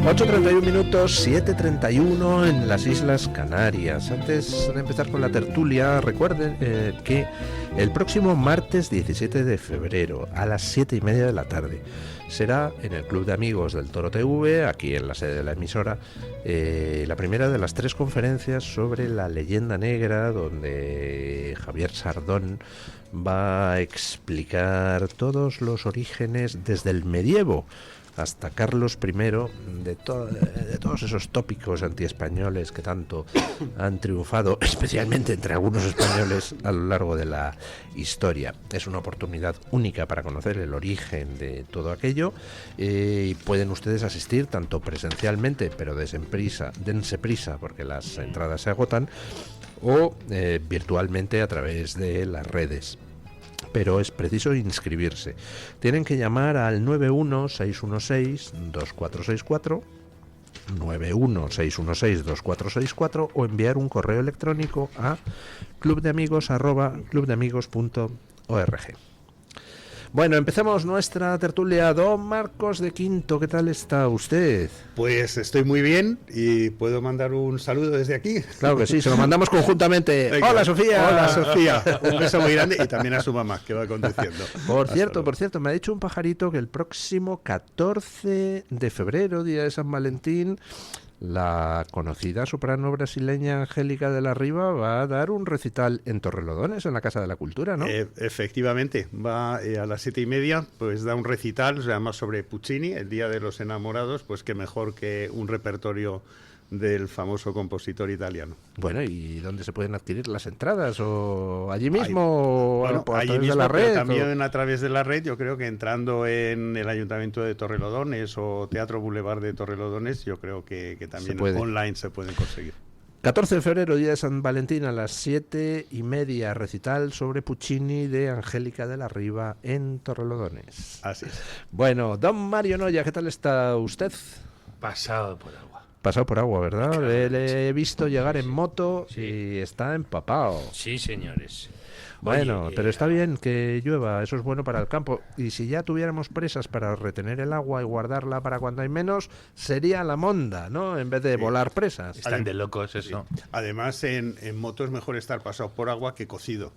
8:31 minutos, 7:31 en las Islas Canarias. Antes de empezar con la tertulia, recuerden que el próximo martes 17 de febrero a las 7:30 de la tarde será en el Club de Amigos del Toro TV, aquí en la sede de la emisora, la primera de las 3 conferencias sobre la leyenda negra, donde Javier Sardón va a explicar todos los orígenes desde el medievo hasta Carlos I, de todos esos tópicos antiespañoles que tanto han triunfado, especialmente entre algunos españoles, a lo largo de la historia. Es una oportunidad única para conocer el origen de todo aquello, y pueden ustedes asistir tanto presencialmente, pero dense prisa porque las entradas se agotan, o virtualmente a través de las redes. Pero es preciso inscribirse. Tienen que llamar al 916162464, 916162464, o enviar un correo electrónico a clubdeamigos@clubdeamigos.org. Bueno, empezamos nuestra tertulia. Don Marcos de Quinto, ¿qué tal está usted? Pues estoy muy bien y puedo mandar un saludo desde aquí. Claro que sí, se lo mandamos conjuntamente. Venga. Hola, Sofía. Hola, Sofía. Un beso muy grande, y también a su mamá, que va conduciendo. Por cierto, me ha dicho un pajarito que el próximo 14 de febrero, día de San Valentín, la conocida soprano brasileña Angélica de la Riva va a dar un recital en Torrelodones, en la Casa de la Cultura, ¿no? Efectivamente, va a las 7:30, pues da un recital, se llama sobre Puccini, el Día de los Enamorados, pues qué mejor que un repertorio del famoso compositor italiano. Bueno, ¿y dónde se pueden adquirir las entradas? ¿O allí mismo? Bueno, a través allí mismo, de la red, pero también a través de la red. Yo creo que entrando en el Ayuntamiento de Torrelodones o Teatro Boulevard de Torrelodones, yo creo que también online se pueden conseguir. 14 de febrero, día de San Valentín, a las 7:30, recital sobre Puccini de Angélica de la Riva en Torrelodones. Así es. Bueno, don Mario Noya, ¿qué tal está usted? Pasado por agua. Pasado por agua, ¿verdad? Claro, Le he visto llegar en moto, sí. Y está empapado. Sí, señores. Bueno, Oye, pero está bien que llueva, eso es bueno para el campo. Y si ya tuviéramos presas para retener el agua y guardarla para cuando hay menos, sería la monda, ¿no? En vez de volar presas. Están de locos eso. Sí. Además, en moto es mejor estar pasado por agua que cocido.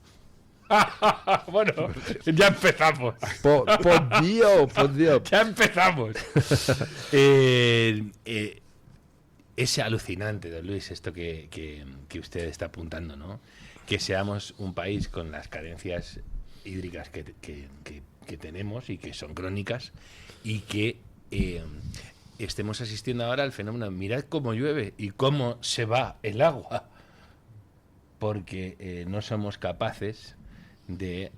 Bueno, ya empezamos. Por Dios. Ya empezamos. Es alucinante, don Luis, esto que usted está apuntando, ¿no? Que seamos un país con las carencias hídricas que tenemos y que son crónicas, y que estemos asistiendo ahora al fenómeno. Mirad cómo llueve y cómo se va el agua, porque no somos capaces de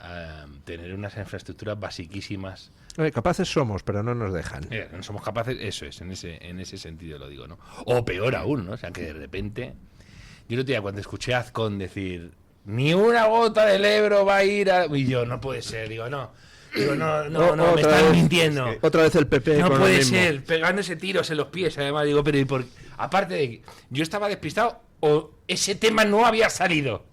tener unas infraestructuras basiquísimas. Capaces somos, pero no nos dejan. No somos capaces, eso es, en ese sentido lo digo, ¿no? O peor aún, ¿no? O sea, que de repente... Yo el otro día, cuando escuché a Azcón decir, ni una gota del Ebro va a ir a... Y yo, no puede ser, digo, no, me están mintiendo. Otra vez el PP. No con puede lo mismo. ser, pegándose tiros en los pies, además, digo, pero ¿y por qué? Aparte de que yo estaba despistado, o ese tema no había salido.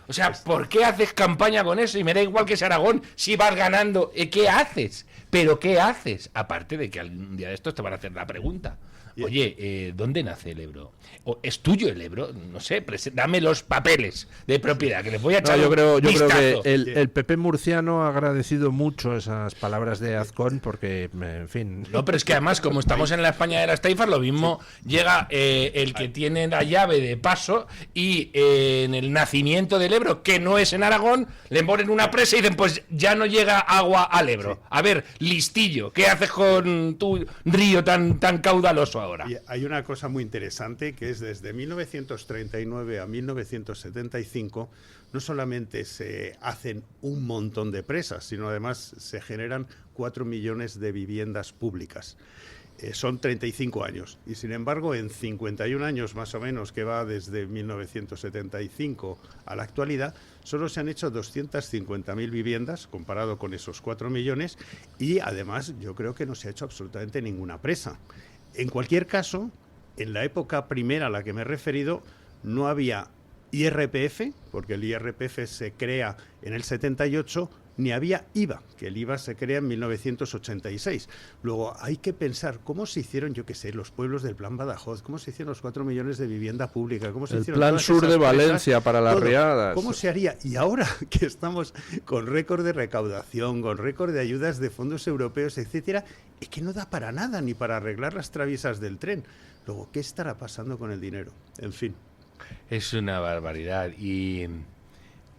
O sea, ¿por qué haces campaña con eso? Y me da igual que sea Aragón, si vas ganando, ¿qué haces? ¿Pero qué haces? Aparte de que algún día de estos te van a hacer la pregunta. Oye, ¿dónde nace el Ebro? ¿O es tuyo el Ebro? No sé, dame los papeles de propiedad, que les voy a echar yo creo vistazo. que el PP murciano ha agradecido mucho esas palabras de Azcón, porque, en fin... No, pero es que además, como estamos en la España de las taifas, lo mismo llega el que tiene la llave de paso, y en el nacimiento del Ebro, que no es en Aragón, le ponen una presa y dicen, pues ya no llega agua al Ebro. A ver, listillo, ¿qué haces con tu río tan caudaloso ahora? Y hay una cosa muy interesante, que es desde 1939 a 1975 no solamente se hacen un montón de presas, sino además se generan 4 millones de viviendas públicas. Son 35 años, y sin embargo en 51 años más o menos, que va desde 1975 a la actualidad, solo se han hecho 250.000 viviendas comparado con esos 4 millones, y además yo creo que no se ha hecho absolutamente ninguna presa. En cualquier caso, en la época primera a la que me he referido, no había IRPF, porque el IRPF se crea en el 78, ni había IVA, que el IVA se crea en 1986. Luego hay que pensar cómo se hicieron, yo qué sé, los pueblos del Plan Badajoz, cómo se hicieron los 4 millones de vivienda pública, cómo se el hicieron Plan todas Sur esas de presas, Valencia para las todo. riadas. ¿Cómo se haría? Y ahora que estamos con récord de recaudación, con récord de ayudas de fondos europeos, etcétera, es que no da para nada, ni para arreglar las traviesas del tren. Luego, ¿qué estará pasando con el dinero? En fin. Es una barbaridad. Y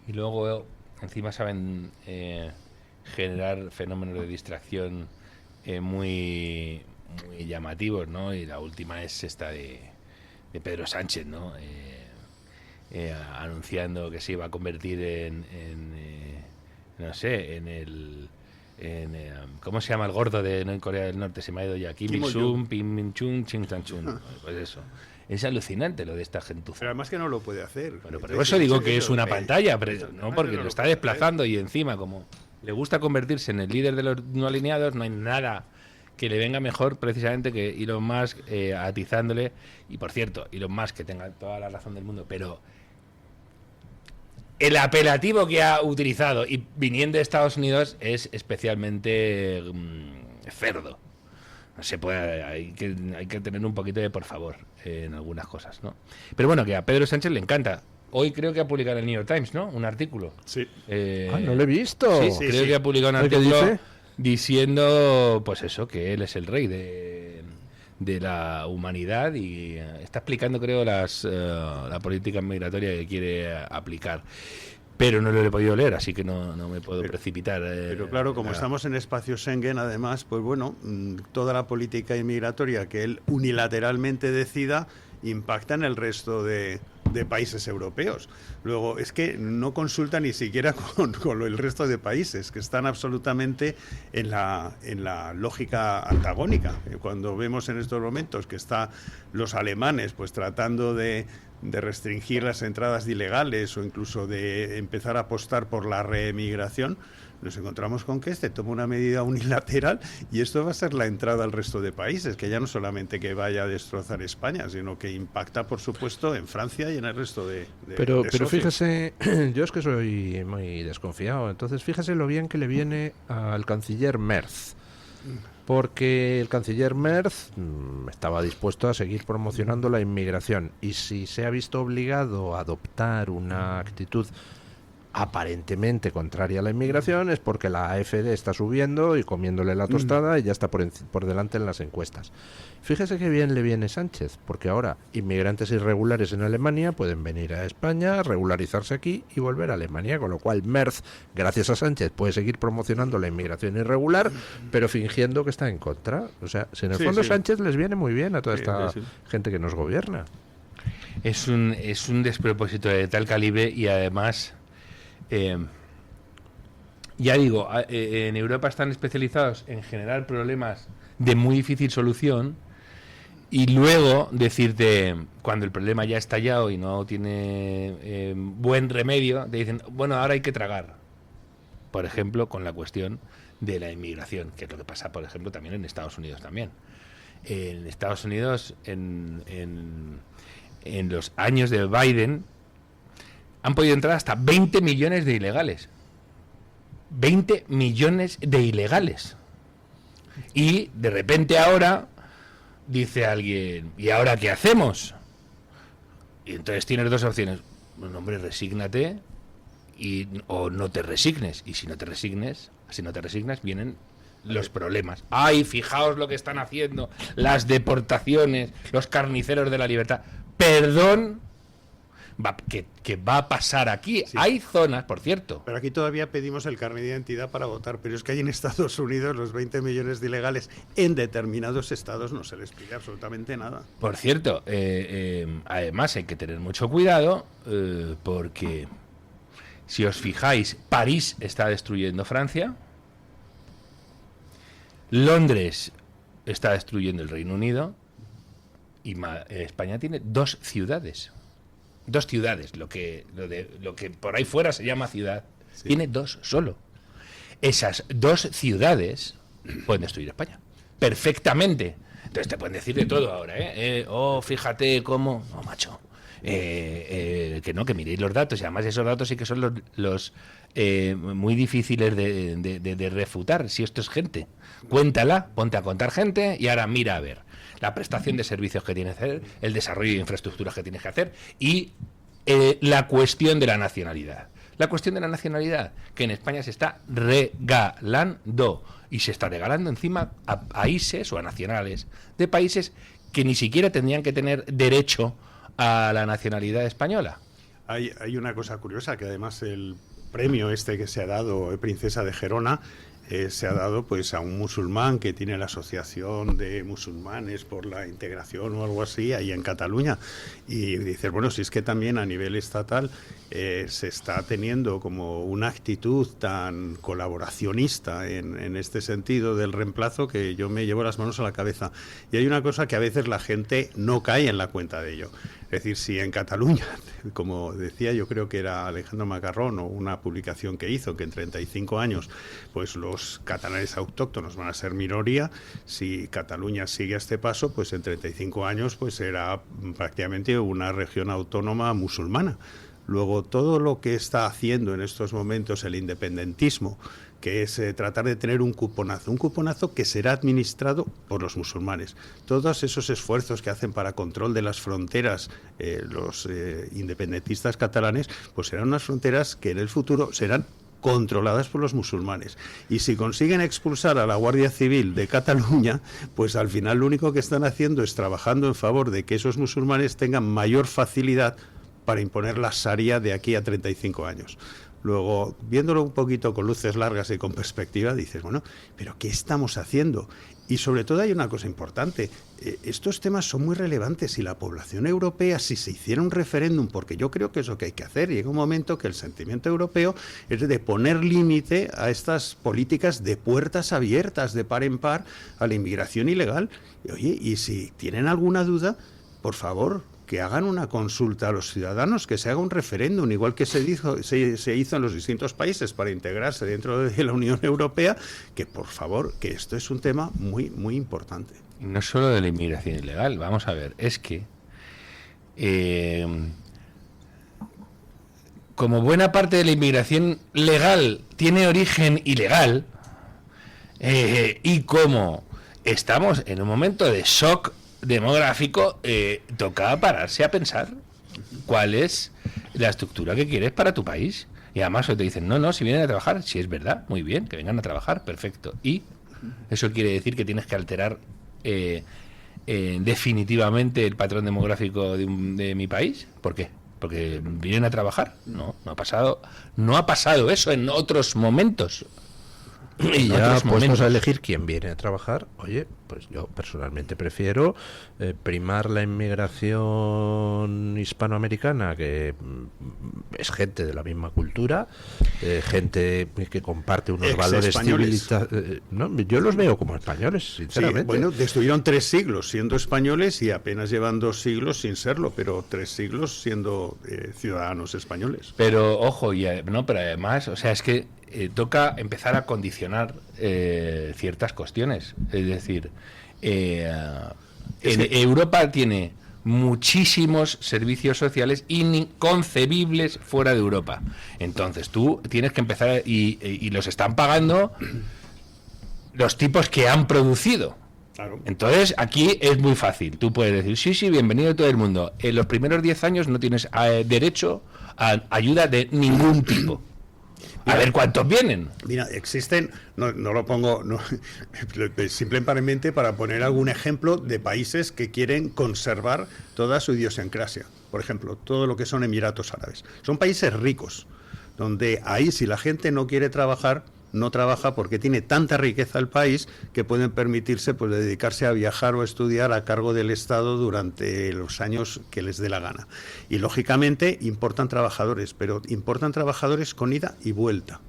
luego, encima saben generar fenómenos de distracción muy llamativos, ¿no? Y la última es esta de Pedro Sánchez, ¿no? Anunciando que se iba a convertir no sé, ¿cómo se llama el gordo en Corea del Norte? Se me ha ido ya. Kim Il-sung, Kim Min-chung, Ching Sang-chun. Pues eso. Es alucinante lo de esta gentuza. Pero además que no lo puede hacer. Bueno, pero por eso digo que es una pantalla, pero no porque lo está desplazando y encima, como le gusta convertirse en el líder de los no alineados, no hay nada que le venga mejor precisamente que Elon Musk atizándole. Y por cierto, Elon Musk, que tenga toda la razón del mundo, pero el apelativo que ha utilizado y viniendo de Estados Unidos es especialmente cerdo. No se puede, hay que tener un poquito de por favor en algunas cosas, ¿no? Pero bueno, que a Pedro Sánchez le encanta. Hoy creo que ha publicado en el New York Times, ¿no? Un artículo. Sí. No lo he visto. Sí, creo que ha publicado un artículo diciendo, pues eso, que él es el rey de la humanidad y está explicando, creo, la política migratoria que quiere aplicar. Pero no lo he podido leer, así que no me puedo precipitar. Pero claro, como estamos en espacio Schengen, además, pues bueno, toda la política inmigratoria que él unilateralmente decida impacta en el resto de países europeos. Luego, es que no consulta ni siquiera con el resto de países, que están absolutamente en la lógica antagónica. Cuando vemos en estos momentos que están los alemanes pues tratando de restringir las entradas ilegales o incluso de empezar a apostar por la reemigración, nos encontramos con que toma una medida unilateral y esto va a ser la entrada al resto de países, que ya no solamente que vaya a destrozar España, sino que impacta, por supuesto, en Francia y en el resto de pero socios. Fíjese, yo es que soy muy desconfiado, entonces fíjese lo bien que le viene al canciller Merz. Porque el canciller Merz estaba dispuesto a seguir promocionando la inmigración y si se ha visto obligado a adoptar una actitud aparentemente contraria a la inmigración es porque la AfD está subiendo y comiéndole la tostada y ya está por delante en las encuestas. Fíjese qué bien le viene Sánchez, porque ahora inmigrantes irregulares en Alemania pueden venir a España, regularizarse aquí y volver a Alemania, con lo cual Merz, gracias a Sánchez, puede seguir promocionando la inmigración irregular, pero fingiendo que está en contra. O sea, si en el fondo Sánchez les viene muy bien a toda esta gente que nos gobierna. Es un despropósito de tal calibre y además... ya digo, en Europa están especializados en generar problemas de muy difícil solución y luego decirte, cuando el problema ya ha estallado y no tiene buen remedio, te dicen, bueno, ahora hay que tragar. Por ejemplo, con la cuestión de la inmigración, que es lo que pasa, por ejemplo, también en Estados Unidos también. En Estados Unidos, en los años de Biden, han podido entrar hasta 20 millones de ilegales. 20 millones de ilegales. Y de repente ahora dice alguien, ¿y ahora qué hacemos? Y entonces tienes dos opciones. Bueno, hombre, resígnate o no te resignes. Y si no te resignas, vienen los problemas. ¡Ay, fijaos lo que están haciendo! Las deportaciones, los carniceros de la libertad. Perdón, que va a pasar aquí. Sí. Hay zonas, por cierto. Pero aquí todavía pedimos el carnet de identidad para votar, pero es que hay en Estados Unidos los 20 millones de ilegales en determinados estados no se les pide absolutamente nada. Por cierto, además hay que tener mucho cuidado porque si os fijáis, París está destruyendo Francia, Londres está destruyendo el Reino Unido y España tiene dos ciudades. Dos ciudades, lo que por ahí fuera se llama ciudad, tiene dos solo. Esas dos ciudades pueden destruir España perfectamente. Entonces te pueden decir de todo ahora, Oh, fíjate cómo... No, macho, que miréis los datos, y además esos datos sí que son los muy difíciles de refutar. Si esto es gente, cuéntala, ponte a contar gente y ahora mira a ver la prestación de servicios que tienes que hacer, el desarrollo de infraestructuras que tienes que hacer y la cuestión de la nacionalidad. La cuestión de la nacionalidad, que en España se está regalando, y se está regalando encima a países o a nacionales de países que ni siquiera tendrían que tener derecho a la nacionalidad española. Hay una cosa curiosa, que además el premio este que se ha dado, Princesa de Gerona, se ha dado pues a un musulmán que tiene la Asociación de Musulmanes por la Integración o algo así, ahí en Cataluña. Y dices, bueno, si es que también a nivel estatal se está teniendo como una actitud tan colaboracionista en este sentido del reemplazo, que yo me llevo las manos a la cabeza. Y hay una cosa que a veces la gente no cae en la cuenta de ello. Es decir, si en Cataluña, como decía, yo creo que era Alejandro Macarrón, o una publicación que hizo, que en 35 años pues los catalanes autóctonos van a ser minoría, si Cataluña sigue a este paso, pues en 35 años pues será prácticamente una región autónoma musulmana. Luego, todo lo que está haciendo en estos momentos el independentismo, que es tratar de tener un cuponazo que será administrado por los musulmanes. Todos esos esfuerzos que hacen para control de las fronteras los independentistas catalanes, pues serán unas fronteras que en el futuro serán controladas por los musulmanes. Y si consiguen expulsar a la Guardia Civil de Cataluña, pues al final lo único que están haciendo es trabajando en favor de que esos musulmanes tengan mayor facilidad para imponer la Sharia de aquí a 35 años. Luego, viéndolo un poquito con luces largas y con perspectiva, dices, bueno, ¿pero qué estamos haciendo? Y sobre todo hay una cosa importante, estos temas son muy relevantes y la población europea, si se hiciera un referéndum, porque yo creo que es lo que hay que hacer, llega un momento que el sentimiento europeo es de poner límite a estas políticas de puertas abiertas, de par en par, a la inmigración ilegal. Y, oye, y si tienen alguna duda, por favor, que hagan una consulta a los ciudadanos, que se haga un referéndum, igual que se hizo en los distintos países para integrarse dentro de la Unión Europea, que por favor, que esto es un tema muy, muy importante. No solo de la inmigración ilegal, vamos a ver, es que como buena parte de la inmigración legal tiene origen ilegal, y como estamos en un momento de shock demográfico, toca pararse a pensar cuál es la estructura que quieres para tu país. Y además te dicen, no, si vienen a trabajar, si es verdad, muy bien, que vengan a trabajar, perfecto. Y eso quiere decir que tienes que alterar definitivamente el patrón demográfico de mi país. ¿Por qué? Porque vienen a trabajar. No ha pasado eso en otros momentos. Y ya puestos a elegir quién viene a trabajar, oye, pues yo personalmente prefiero primar la inmigración hispanoamericana, que es gente de la misma cultura, gente que comparte unos valores civilistas. No, yo los veo como españoles, sinceramente. Sí, bueno, estuvieron 3 siglos siendo españoles y apenas llevan 2 siglos sin serlo, pero 3 siglos siendo ciudadanos españoles. Pero, ojo, pero además, o sea, es que toca empezar a condicionar ciertas cuestiones. Es decir, Europa tiene muchísimos servicios sociales inconcebibles fuera de Europa. Entonces tú tienes que empezar, y los están pagando los tipos que han producido. Claro. Entonces aquí es muy fácil. Tú puedes decir, sí, bienvenido todo el mundo. En los primeros 10 años no tienes derecho a ayuda de ningún tipo. A ver cuántos vienen. Mira, existen, no lo pongo, simplemente para poner algún ejemplo de países que quieren conservar toda su idiosincrasia. Por ejemplo, todo lo que son Emiratos Árabes. Son países ricos, donde ahí si la gente no quiere trabajar, no trabaja porque tiene tanta riqueza el país que pueden permitirse pues dedicarse a viajar o a estudiar a cargo del Estado durante los años que les dé la gana. Y lógicamente importan trabajadores, pero importan trabajadores con ida y vuelta.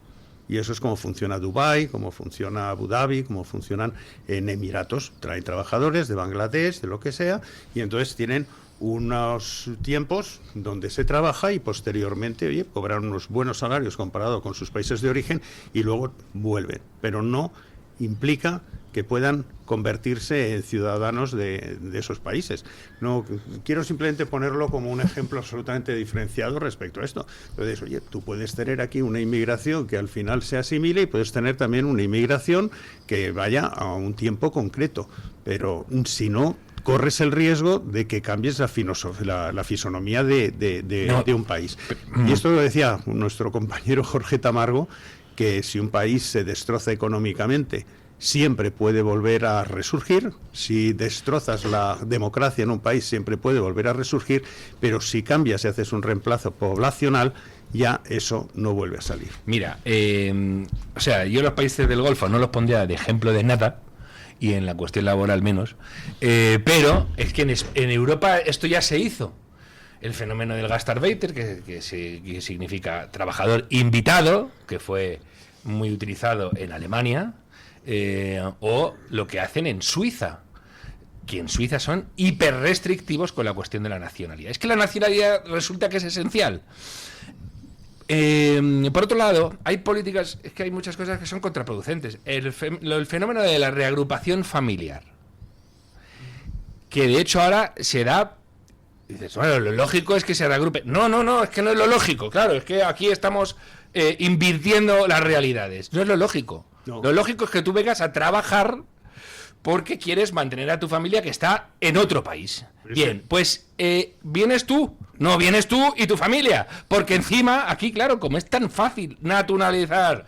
Y eso es como funciona Dubái, como funciona Abu Dhabi, como funcionan en Emiratos. Traen trabajadores de Bangladesh, de lo que sea, y entonces tienen unos tiempos donde se trabaja y posteriormente, oye, cobran unos buenos salarios comparado con sus países de origen y luego vuelven, pero no implica que puedan convertirse en ciudadanos de esos países. No quiero simplemente ponerlo como un ejemplo absolutamente diferenciado respecto a esto. Entonces, oye, tú puedes tener aquí una inmigración que al final se asimile y puedes tener también una inmigración que vaya a un tiempo concreto, pero si no, corres el riesgo de que cambies la fisonomía de un país. Y esto lo decía nuestro compañero Jorge Tamargo, que si un país se destroza económicamente, siempre puede volver a resurgir. Si destrozas la democracia en un país, siempre puede volver a resurgir, pero si cambias y haces un reemplazo poblacional, ya eso no vuelve a salir. Mira, o sea, yo los países del Golfo no los pondría de ejemplo de nada, y en la cuestión laboral menos, pero es que en Europa esto ya se hizo. El fenómeno del Gastarbeiter, que significa trabajador invitado, que fue muy utilizado en Alemania, o lo que hacen en Suiza, que en Suiza son hiperrestrictivos con la cuestión de la nacionalidad. Es que la nacionalidad resulta que es esencial. Por otro lado, hay políticas, es que hay muchas cosas que son contraproducentes. El fenómeno de la reagrupación familiar, que de hecho ahora se da. Dices, bueno, lo lógico es que se reagrupe. No, es que no es lo lógico. Claro, es que aquí estamos invirtiendo las realidades. No es lo lógico. No. Lo lógico es que tú vengas a trabajar porque quieres mantener a tu familia que está en otro país. Bien, pues vienes tú. No, vienes tú y tu familia. Porque encima, aquí, claro, como es tan fácil naturalizar,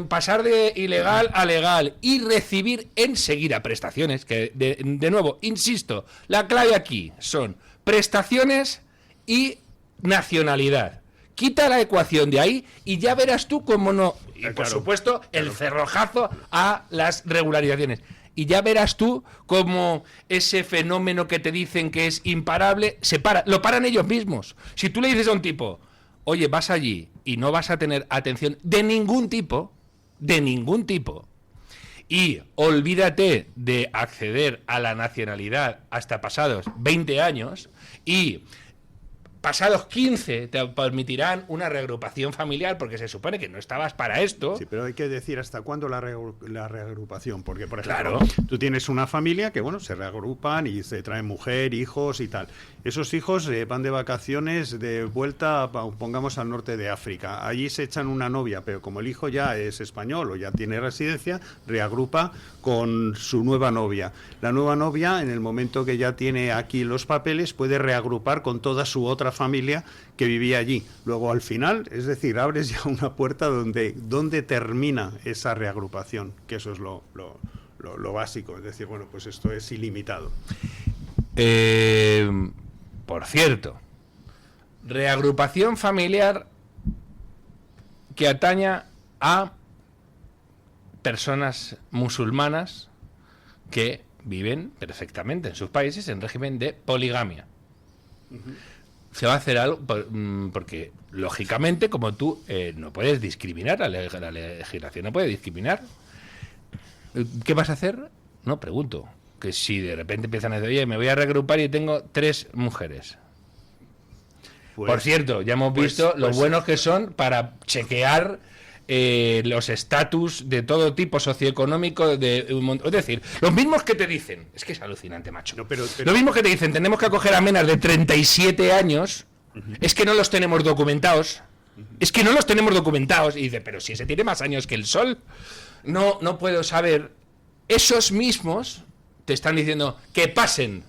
pasar de ilegal a legal y recibir enseguida prestaciones, que de nuevo, insisto, la clave aquí son prestaciones y nacionalidad. Quita la ecuación de ahí y ya verás tú cómo no. Y por supuesto, el cerrojazo a las regularizaciones. Y ya verás tú cómo ese fenómeno que te dicen que es imparable, lo paran ellos mismos. Si tú le dices a un tipo, oye, vas allí y no vas a tener atención de ningún tipo, y olvídate de acceder a la nacionalidad hasta pasados 20 años, y pasados 15 te permitirán una reagrupación familiar porque se supone que no estabas para esto. Sí, pero hay que decir hasta cuándo la reagrupación, porque por ejemplo, tú tienes una familia que bueno, se reagrupan y se traen mujer, hijos y tal. Esos hijos van de vacaciones de vuelta, pongamos, al norte de África. Allí se echan una novia, pero como el hijo ya es español o ya tiene residencia, reagrupa con su nueva novia. La nueva novia, en el momento que ya tiene aquí los papeles, puede reagrupar con toda su otra familia que vivía allí. Luego, al final, es decir, abres ya una puerta donde termina esa reagrupación, que eso es lo básico. Es decir, bueno, pues esto es ilimitado. Por cierto, reagrupación familiar que ataña a personas musulmanas que viven perfectamente en sus países en régimen de poligamia. Se va a hacer algo porque, lógicamente, como tú no puedes discriminar, la legislación no puede discriminar. ¿Qué vas a hacer? No, pregunto. Que si de repente empiezan a decir, oye, me voy a reagrupar y tengo 3 mujeres. Por cierto, ya hemos visto lo buenos que son para chequear los estatus de todo tipo socioeconómico es decir, los mismos que te dicen, es que es alucinante, macho. No, pero... Los mismos que te dicen, tenemos que acoger a menas de 37 años, es que no los tenemos documentados. Es que no los tenemos documentados. Y dice, pero si ese tiene más años que el sol, no puedo saber. Esos mismos te están diciendo que pasen.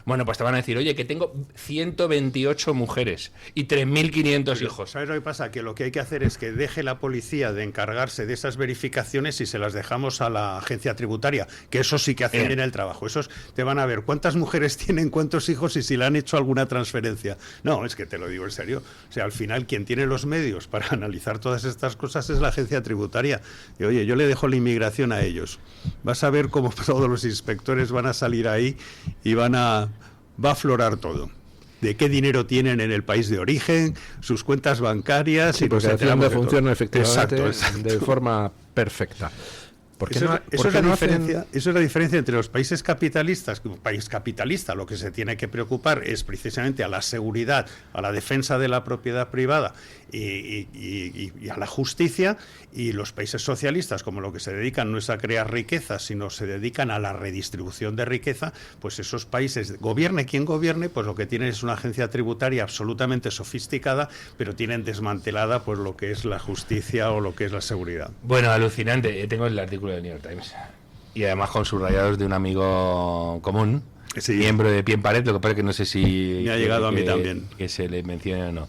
Bueno, pues te van a decir, oye, que tengo 128 mujeres y 3.500 hijos. ¿Sabes lo que pasa? Que lo que hay que hacer es que deje la policía de encargarse de esas verificaciones y se las dejamos a la agencia tributaria, que eso sí que hacen bien el trabajo. Esos te van a ver cuántas mujeres tienen, cuántos hijos y si le han hecho alguna transferencia. No, es que te lo digo en serio. O sea, al final quien tiene los medios para analizar todas estas cosas es la agencia tributaria. Y oye, yo le dejo la inmigración a ellos. Vas a ver cómo todos los inspectores van a salir ahí y va a aflorar todo. De qué dinero tienen en el país de origen, sus cuentas bancarias, sí, y porque nos enteramos funciona efectivamente exacto. de forma perfecta. Eso es la diferencia entre los países capitalistas. Un país capitalista lo que se tiene que preocupar es precisamente a la seguridad, a la defensa de la propiedad privada y a la justicia, y los países socialistas, como lo que se dedican no es a crear riqueza, sino se dedican a la redistribución de riqueza, pues esos países, gobierne quien gobierne, pues lo que tienen es una agencia tributaria absolutamente sofisticada, pero tienen desmantelada pues lo que es la justicia o lo que es la seguridad. Bueno, alucinante. Tengo el artículo del New York Times. Y además con subrayados de un amigo común, sí, miembro de Pie en Pared, lo que pasa es que no sé si... Me ha llegado a mí también. Que se le mencione o no.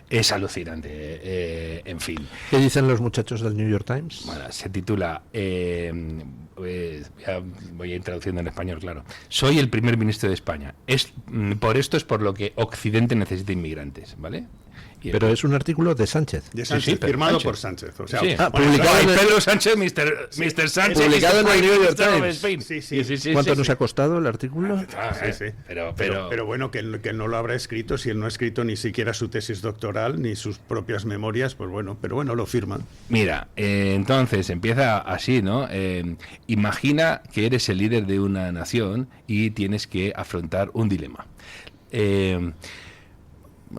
Es alucinante, en fin. ¿Qué dicen los muchachos del New York Times? Bueno, se titula, ya voy a ir traduciendo en español, claro. Soy el primer ministro de España. Por esto es por lo que Occidente necesita inmigrantes, ¿vale? Pero es un artículo de Sánchez. De Sánchez, sí, firmado Sánchez. por Sánchez. O sea, Sí. publicado en Pedro Sánchez, Mr. Sánchez, publicado en el New York Times. Sí. ¿Cuánto nos ha costado el artículo? Sí. Pero bueno, que no lo habrá escrito, si él no ha escrito ni siquiera su tesis doctoral ni sus propias memorias, pues bueno, pero bueno, lo firma. Mira, entonces empieza así, ¿no? Imagina que eres el líder de una nación y tienes que afrontar un dilema.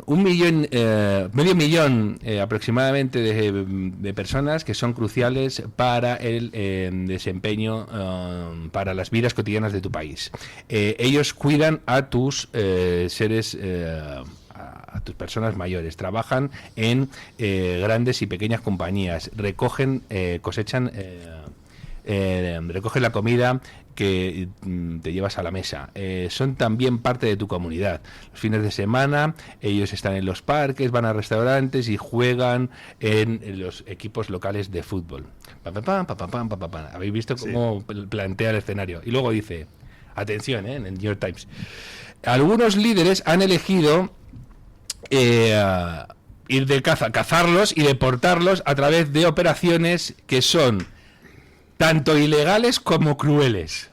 Medio millón aproximadamente de personas que son cruciales para el desempeño, para las vidas cotidianas de tu país. Ellos cuidan a tus seres, a tus personas mayores, trabajan en grandes y pequeñas compañías, recogen, cosechan, recogen la comida que te llevas a la mesa. Son también parte de tu comunidad. Los fines de semana ellos están en los parques, van a restaurantes y juegan en los equipos locales de fútbol. ¿Habéis visto cómo plantea el escenario? Y luego dice, atención, en el New York Times, algunos líderes han elegido ir de caza, cazarlos y deportarlos a través de operaciones que son tanto ilegales como crueles.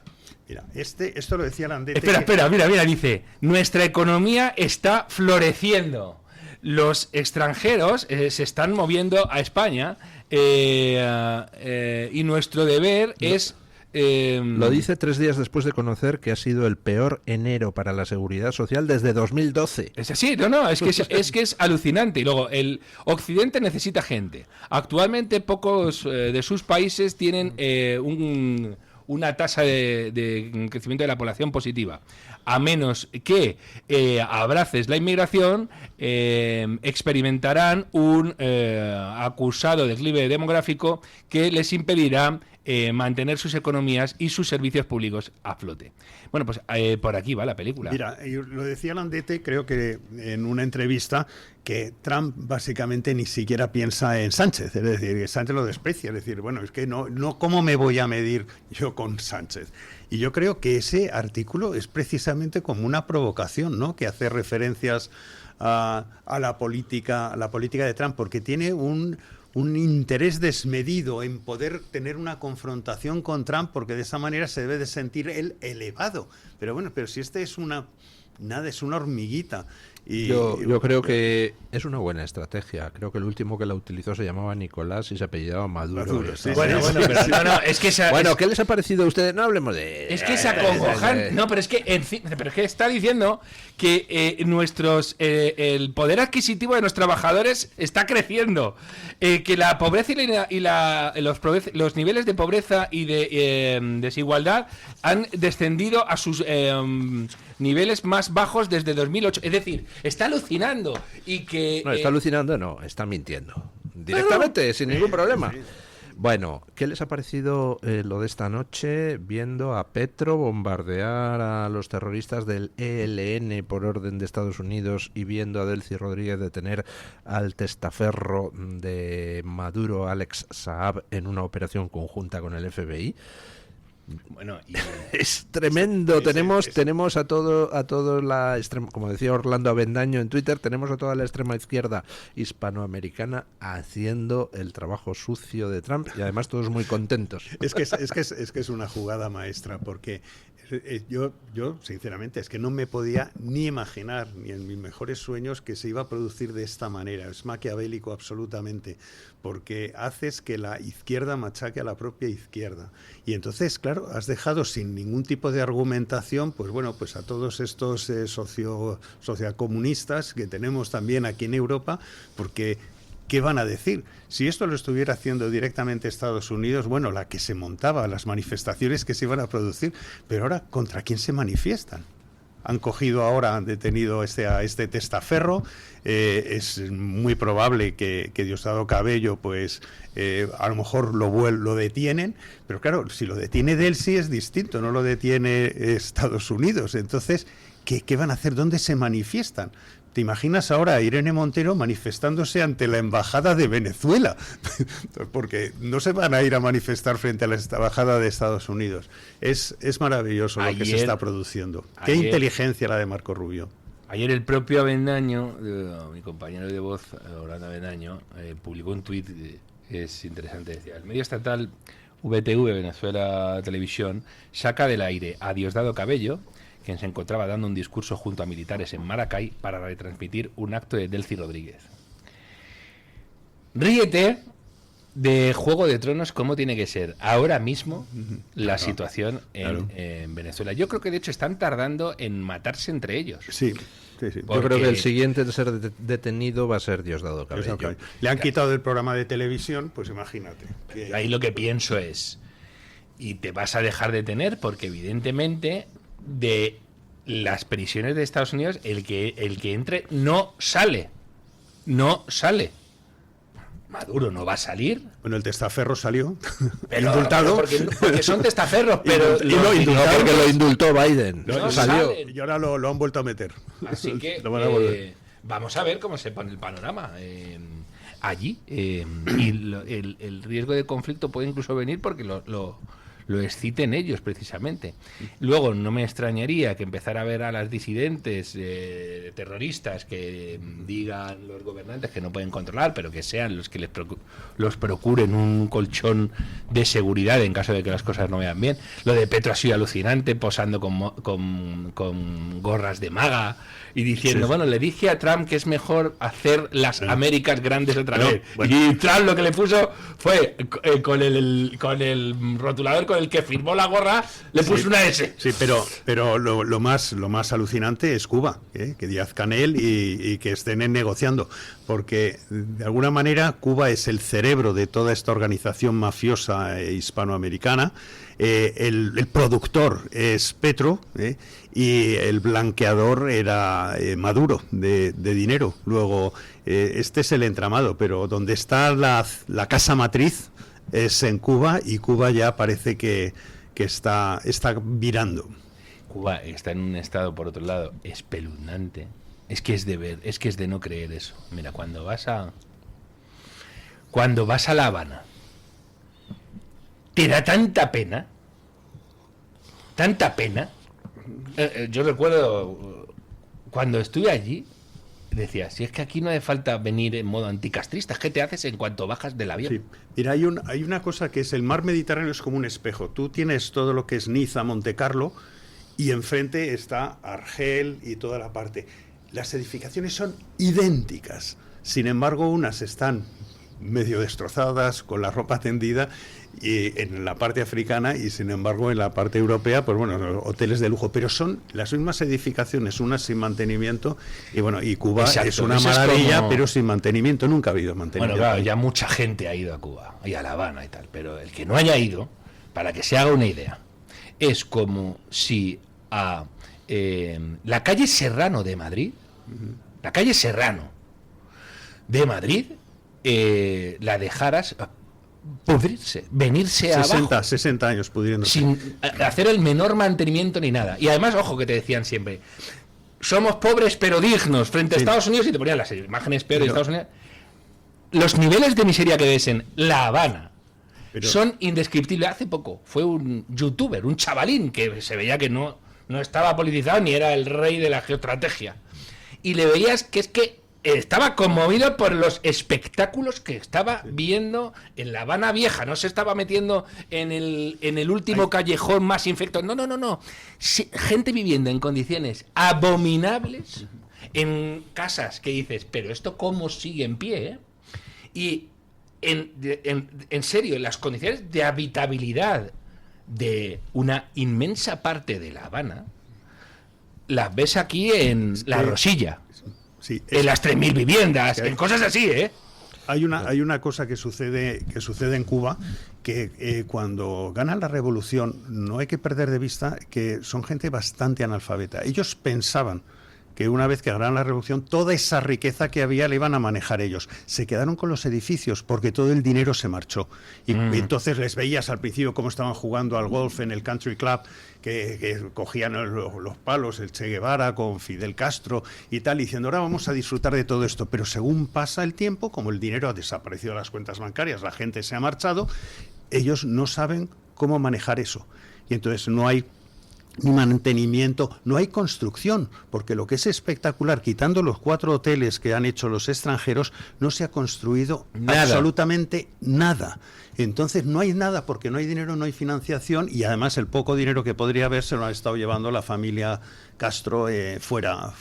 Mira, esto lo decía Landete. Espera, mira, dice, nuestra economía está floreciendo. Los extranjeros se están moviendo a España y nuestro deber es... Lo dice 3 días después de conocer que ha sido el peor enero para la seguridad social desde 2012. Es así, es que es alucinante. Y luego, el Occidente necesita gente. Actualmente pocos de sus países tienen una tasa de crecimiento de la población positiva. A menos que abraces la inmigración, experimentarán un acusado declive demográfico que les impedirá mantener sus economías y sus servicios públicos a flote. Bueno, pues por aquí va la película. Mira, lo decía Landete, creo que en una entrevista, que Trump básicamente ni siquiera piensa en Sánchez, es decir, que Sánchez lo desprecia, es decir, bueno, es que no, ¿cómo me voy a medir yo con Sánchez? Y yo creo que ese artículo es precisamente como una provocación, ¿no?, que hace referencias a la política de Trump, porque tiene un interés desmedido en poder tener una confrontación con Trump, porque de esa manera se debe de sentir él elevado. Pero bueno, pero si este es una hormiguita. Y yo creo que es una buena estrategia. Creo que el último que la utilizó se llamaba Nicolás y se apellidaba Maduro. Bueno, es que ¿qué les ha parecido a ustedes? No hablemos de... Es que es acongojante. No, pero es que está diciendo que el poder adquisitivo de los trabajadores está creciendo, que la pobreza los niveles de pobreza y de desigualdad han descendido a sus niveles más bajos desde 2008. Es decir, está alucinando y que... No, está alucinando, no, está mintiendo. Directamente, sin ningún problema. Bueno, ¿qué les ha parecido lo de esta noche viendo a Petro bombardear a los terroristas del ELN por orden de Estados Unidos y viendo a Delcy Rodríguez detener al testaferro de Maduro, Alex Saab, en una operación conjunta con el FBI? Bueno, es tremendo. Tenemos a todo la extrema, como decía Orlando Avendaño en Twitter, tenemos a toda la extrema izquierda hispanoamericana haciendo el trabajo sucio de Trump y además todos muy contentos. Es que es una jugada maestra, porque Yo, sinceramente, es que no me podía ni imaginar, ni en mis mejores sueños, que se iba a producir de esta manera. Es maquiavélico absolutamente, porque haces que la izquierda machaque a la propia izquierda. Y entonces, claro, has dejado sin ningún tipo de argumentación, pues bueno, pues a todos estos sociocomunistas que tenemos también aquí en Europa, porque ¿qué van a decir? Si esto lo estuviera haciendo directamente Estados Unidos, bueno, la que se montaba, las manifestaciones que se iban a producir, pero ahora, ¿contra quién se manifiestan? Han cogido ahora, han detenido a este testaferro, es muy probable que Diosdado Cabello, pues a lo mejor lo detienen, pero claro, si lo detiene Delcy es distinto, no lo detiene Estados Unidos. Entonces, ¿qué van a hacer? ¿Dónde se manifiestan? ¿Te imaginas ahora a Irene Montero manifestándose ante la Embajada de Venezuela? Porque no se van a ir a manifestar frente a la Embajada de Estados Unidos. Es maravilloso lo que se está produciendo. Qué inteligencia la de Marco Rubio. Ayer el propio Avendaño, mi compañero de voz, Orlando Avendaño, publicó un tuit que es interesante. Decía, el medio estatal VTV, Venezuela Televisión, saca del aire a Diosdado Cabello, quien se encontraba dando un discurso junto a militares en Maracay para retransmitir un acto de Delcy Rodríguez. Ríete de Juego de Tronos, cómo tiene que ser ahora mismo la situación en Venezuela. Yo creo que de hecho están tardando en matarse entre ellos. Sí. Yo creo que el siguiente de ser detenido va a ser Diosdado Cabello. Le han quitado el programa de televisión, pues imagínate. Ahí lo que pienso es, y te vas a dejar detener porque evidentemente de las prisiones de Estados Unidos el que entre no sale. Maduro no va a salir. Bueno, el testaferro salió indultado porque son testaferros, pero porque lo indultó Biden. Salió y ahora lo han vuelto a meter. Así que vamos a ver cómo se pone el panorama allí, y el riesgo de conflicto puede incluso venir porque lo exciten ellos precisamente. Luego no me extrañaría que empezara a ver a las disidentes terroristas que digan los gobernantes que no pueden controlar, pero que sean los que los procuren un colchón de seguridad en caso de que las cosas no vayan bien. Lo de Petro ha sido alucinante, posando con gorras de maga y diciendo, bueno, le dije a Trump que es mejor hacer las Américas grandes otra vez. Bueno. Y Trump lo que le puso fue con el rotulador con el que firmó la gorra, le puso una S. Sí, pero lo más alucinante es Cuba, que Díaz-Canel y que estén negociando, porque de alguna manera Cuba es el cerebro de toda esta organización mafiosa hispanoamericana. El productor es Petro, y el blanqueador era Maduro de dinero. Luego, este es el entramado, pero donde está la casa matriz es en Cuba, y Cuba ya parece que está virando. Cuba está en un estado, por otro lado, espeluznante. Es que es de no creer eso. Mira, cuando vas a La Habana, te da tanta pena. Yo recuerdo cuando estuve allí, decía, si es que aquí no hace falta venir en modo anticastrista, es que te haces en cuanto bajas del avión. Sí. Mira, hay una cosa que es el mar Mediterráneo, es como un espejo. Tú tienes todo lo que es Niza, Monte Carlo, y enfrente está Argel y toda la parte. Las edificaciones son idénticas. Sin embargo, unas están medio destrozadas, con la ropa tendida, y en la parte africana, y sin embargo en la parte europea, pues bueno, hoteles de lujo, pero son las mismas edificaciones, unas sin mantenimiento, y bueno, y Cuba es una maravilla, pero sin mantenimiento, nunca ha habido mantenimiento. Bueno, claro, ya mucha gente ha ido a Cuba y a La Habana y tal, pero el que no haya ido, para que se haga una idea, es como si a la calle Serrano de Madrid, la dejaras pudrirse, venirse 60 años pudriéndose, sin hacer el menor mantenimiento ni nada. Y además, ojo, que te decían siempre, somos pobres pero dignos frente a Estados Unidos, y te ponían las imágenes peores de Estados Unidos. Los niveles de miseria que ves en La Habana son indescriptibles. Hace poco fue un youtuber, un chavalín que se veía que no estaba politizado ni era el rey de la geoestrategia, y le veías que es que estaba conmovido por los espectáculos que estaba viendo en La Habana Vieja. No se estaba metiendo en el último callejón más infecto. No. Sí, gente viviendo en condiciones abominables, en casas que dices, pero esto cómo sigue en pie, ¿eh? Y en serio, las condiciones de habitabilidad de una inmensa parte de La Habana las ves aquí en La Rosilla. Sí, en las 3.000 viviendas, en cosas así, ¿eh? Hay una cosa que sucede en Cuba, que cuando ganan la revolución no hay que perder de vista que son gente bastante analfabeta. Ellos pensaban que una vez que ganaron la revolución, toda esa riqueza que había la iban a manejar ellos. Se quedaron con los edificios porque todo el dinero se marchó. Y entonces les veías al principio cómo estaban jugando al golf en el Country Club, que cogían los palos, el Che Guevara con Fidel Castro y tal, diciendo, ahora vamos a disfrutar de todo esto. Pero según pasa el tiempo, como el dinero ha desaparecido de las cuentas bancarias, la gente se ha marchado, ellos no saben cómo manejar eso. Y entonces no hay ni mantenimiento, no hay construcción, porque lo que es espectacular, quitando los 4 hoteles que han hecho los extranjeros, no se ha construido absolutamente nada. Entonces no hay nada, porque no hay dinero, no hay financiación, y además el poco dinero que podría haber se lo ha estado llevando la familia Castro fuera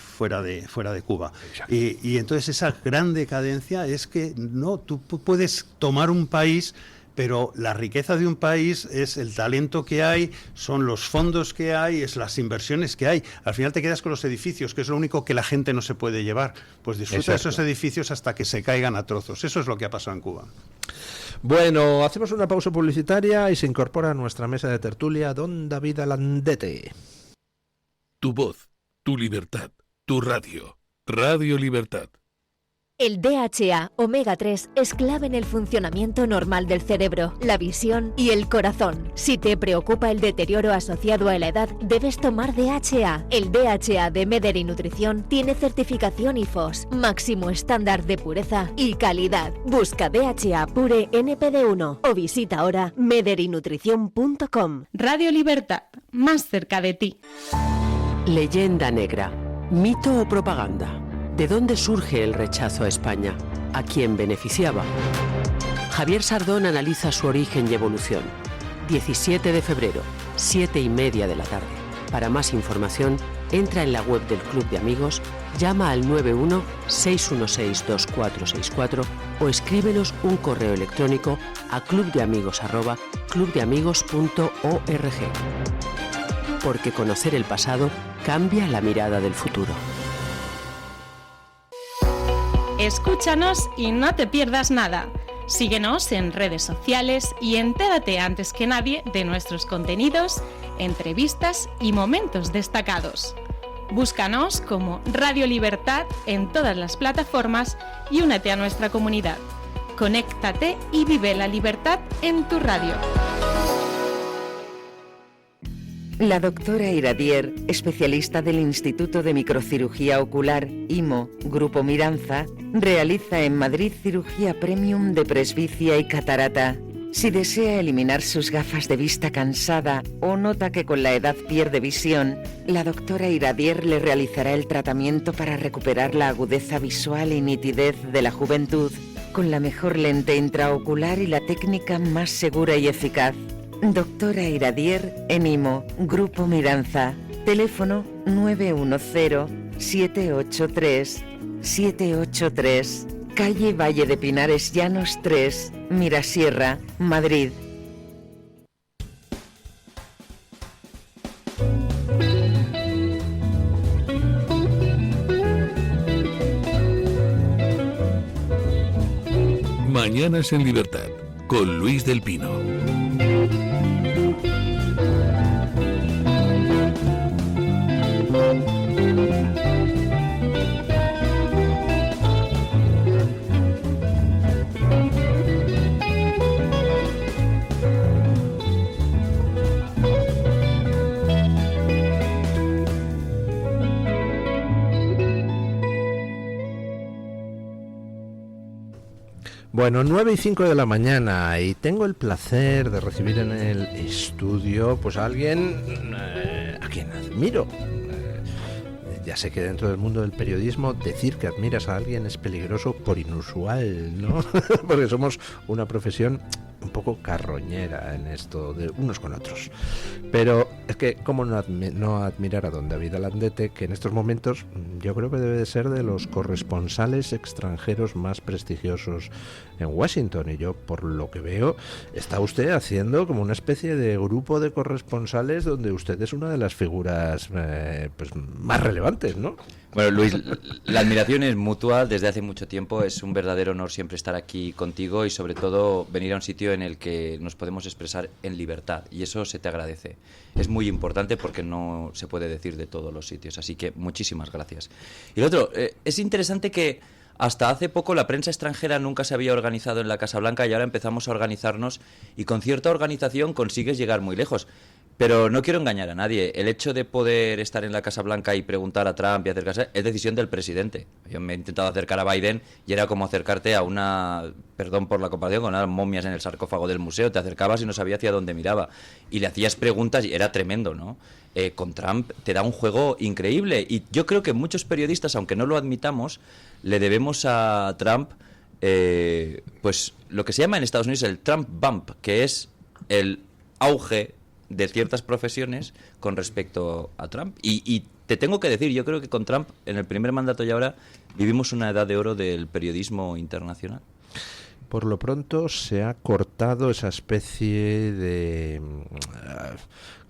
de Cuba. Y entonces esa gran decadencia es que no, tú puedes tomar un país, pero la riqueza de un país es el talento que hay, son los fondos que hay, es las inversiones que hay. Al final te quedas con los edificios, que es lo único que la gente no se puede llevar. Pues disfruta de esos edificios hasta que se caigan a trozos. Eso es lo que ha pasado en Cuba. Bueno, hacemos una pausa publicitaria y se incorpora a nuestra mesa de tertulia don David Alandete. Tu voz, tu libertad, tu radio. Radio Libertad. El DHA omega 3 es clave en el funcionamiento normal del cerebro, la visión y el corazón. Si te preocupa el deterioro asociado a la edad, debes tomar DHA. El DHA de Mederi Nutrición tiene certificación IFOS, máximo estándar de pureza y calidad. Busca DHA Pure NPD1 o visita ahora mederinutrición.com. Radio Libertad, más cerca de ti. Leyenda negra, mito o propaganda. ¿De dónde surge el rechazo a España? ¿A quién beneficiaba? Javier Sardón analiza su origen y evolución. 17 de febrero, 7:30 de la tarde. Para más información, entra en la web del Club de Amigos, llama al 91-616-2464 o escríbenos un correo electrónico a clubdeamigos@clubdeamigos.org. Porque conocer el pasado cambia la mirada del futuro. Escúchanos y no te pierdas nada. Síguenos en redes sociales y entérate antes que nadie de nuestros contenidos, entrevistas y momentos destacados. Búscanos como Radio Libertad en todas las plataformas y únete a nuestra comunidad. Conéctate y vive la libertad en tu radio. La doctora Iradier, especialista del Instituto de Microcirugía Ocular, IMO, Grupo Miranza, realiza en Madrid cirugía premium de presbicia y catarata. Si desea eliminar sus gafas de vista cansada o nota que con la edad pierde visión, la doctora Iradier le realizará el tratamiento para recuperar la agudeza visual y nitidez de la juventud, con la mejor lente intraocular y la técnica más segura y eficaz. Doctora Iradier en IMO, Grupo Miranza. Teléfono 910-783-783. Calle Valle de Pinares Llanos 3, Mirasierra, Madrid. Mañanas en Libertad, con Luis del Pino. Bueno, 9:05 de la mañana y tengo el placer de recibir en el estudio pues a alguien a quien admiro. ya sé que dentro del mundo del periodismo decir que admiras a alguien es peligroso por inusual, ¿no? Porque somos una profesión un poco carroñera en esto de unos con otros. Pero es que cómo no admirar a don David Alandete, que en estos momentos yo creo que debe de ser de los corresponsales extranjeros más prestigiosos en Washington, y yo por lo que veo está usted haciendo como una especie de grupo de corresponsales donde usted es una de las figuras pues más relevantes, ¿no? Bueno, Luis, la admiración es mutua desde hace mucho tiempo. Es un verdadero honor siempre estar aquí contigo y sobre todo venir a un sitio en el que nos podemos expresar en libertad, y eso se te agradece. Es muy importante porque no se puede decir de todos los sitios, así que muchísimas gracias. Y lo otro, es interesante que hasta hace poco la prensa extranjera nunca se había organizado en la Casa Blanca y ahora empezamos a organizarnos, y con cierta organización consigues llegar muy lejos. Pero no quiero engañar a nadie. El hecho de poder estar en la Casa Blanca y preguntar a Trump y acercarse es decisión del presidente. Yo me he intentado acercar a Biden y era como acercarte a una, perdón por la comparación, con unas momias en el sarcófago del museo. Te acercabas y no sabía hacia dónde miraba. Y le hacías preguntas y era tremendo, ¿no? Con Trump te da un juego increíble. Y yo creo que muchos periodistas, aunque no lo admitamos, le debemos a Trump pues lo que se llama en Estados Unidos el Trump bump, que es el auge de ciertas profesiones con respecto a Trump. Y te tengo que decir, yo creo que con Trump, en el primer mandato y ahora, vivimos una edad de oro del periodismo internacional. Por lo pronto se ha cortado esa especie de,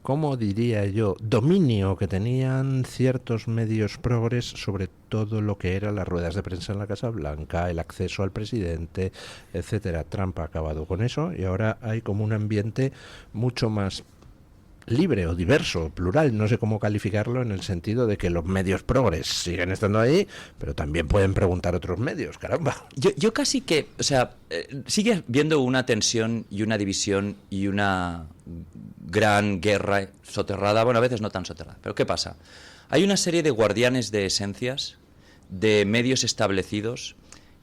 ¿cómo diría yo?, dominio que tenían ciertos medios progres sobre todo lo que eran las ruedas de prensa en la Casa Blanca, el acceso al presidente, etcétera. Trump ha acabado con eso y ahora hay como un ambiente mucho más libre o diverso, plural, no sé cómo calificarlo, en el sentido de que los medios progres siguen estando ahí, pero también pueden preguntar otros medios, caramba. Yo casi que, o sea, sigue viendo una tensión y una división y una gran guerra soterrada, bueno, a veces no tan soterrada, pero ¿qué pasa? Hay una serie de guardianes de esencias, de medios establecidos,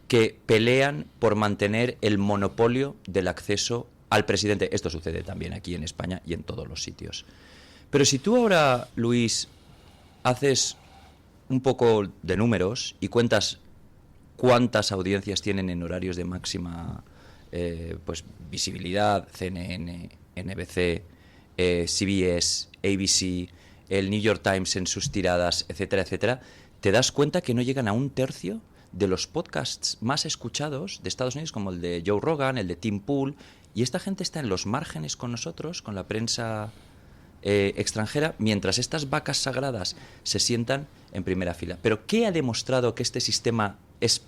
que pelean por mantener el monopolio del acceso al presidente. Esto sucede también aquí en España y en todos los sitios. Pero si tú ahora, Luis, haces un poco de números y cuentas cuántas audiencias tienen en horarios de máxima pues visibilidad, CNN, NBC, CBS, ABC, el New York Times en sus tiradas, etcétera, etcétera, te das cuenta que no llegan a un tercio de los podcasts más escuchados de Estados Unidos, como el de Joe Rogan, el de Tim Pool, y esta gente está en los márgenes con nosotros, con la prensa extranjera, mientras estas vacas sagradas se sientan en primera fila. Pero ¿qué ha demostrado que este sistema es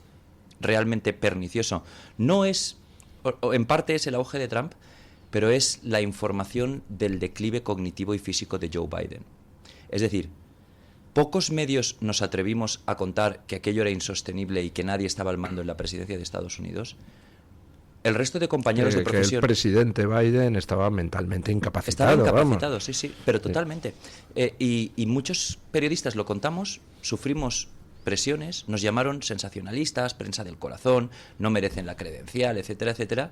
realmente pernicioso? No es, o en parte es el auge de Trump, pero es la información del declive cognitivo y físico de Joe Biden. Es decir, pocos medios nos atrevimos a contar que aquello era insostenible y que nadie estaba al mando en la presidencia de Estados Unidos. El resto de compañeros de profesión... Que el presidente Biden estaba mentalmente incapacitado. Estaba incapacitado, sí, pero totalmente. Y muchos periodistas lo contamos, sufrimos presiones, nos llamaron sensacionalistas, prensa del corazón, no merecen la credencial, etcétera, etcétera,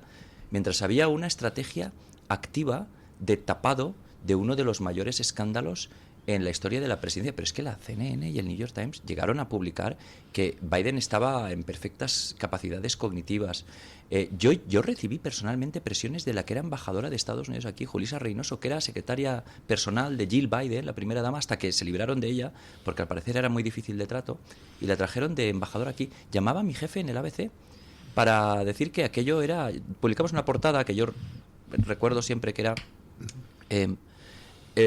mientras había una estrategia activa de tapado de uno de los mayores escándalos en la historia de la presidencia. Pero es que la CNN y el New York Times llegaron a publicar que Biden estaba en perfectas capacidades cognitivas. Yo recibí personalmente presiones de la que era embajadora de Estados Unidos aquí, Julissa Reynoso, que era secretaria personal de Jill Biden, la primera dama, hasta que se libraron de ella, porque al parecer era muy difícil de trato, y la trajeron de embajadora aquí. Llamaba a mi jefe en el ABC para decir que aquello era... Publicamos una portada que yo recuerdo siempre que era...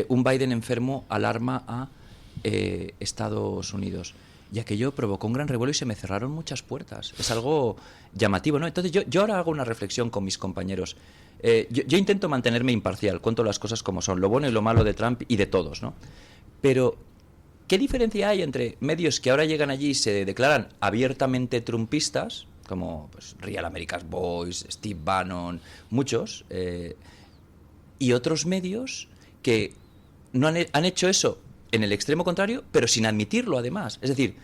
un Biden enfermo alarma a Estados Unidos. Y aquello provocó un gran revuelo y se me cerraron muchas puertas. Es algo llamativo, ¿no? Entonces yo ahora hago una reflexión con mis compañeros. Yo intento mantenerme imparcial, cuento las cosas como son, lo bueno y lo malo de Trump y de todos, ¿no? Pero, ¿qué diferencia hay entre medios que ahora llegan allí y se declaran abiertamente trumpistas, como pues, Real America's Voice, Steve Bannon, muchos, y otros medios que no han hecho eso en el extremo contrario, pero sin admitirlo además? Es decir,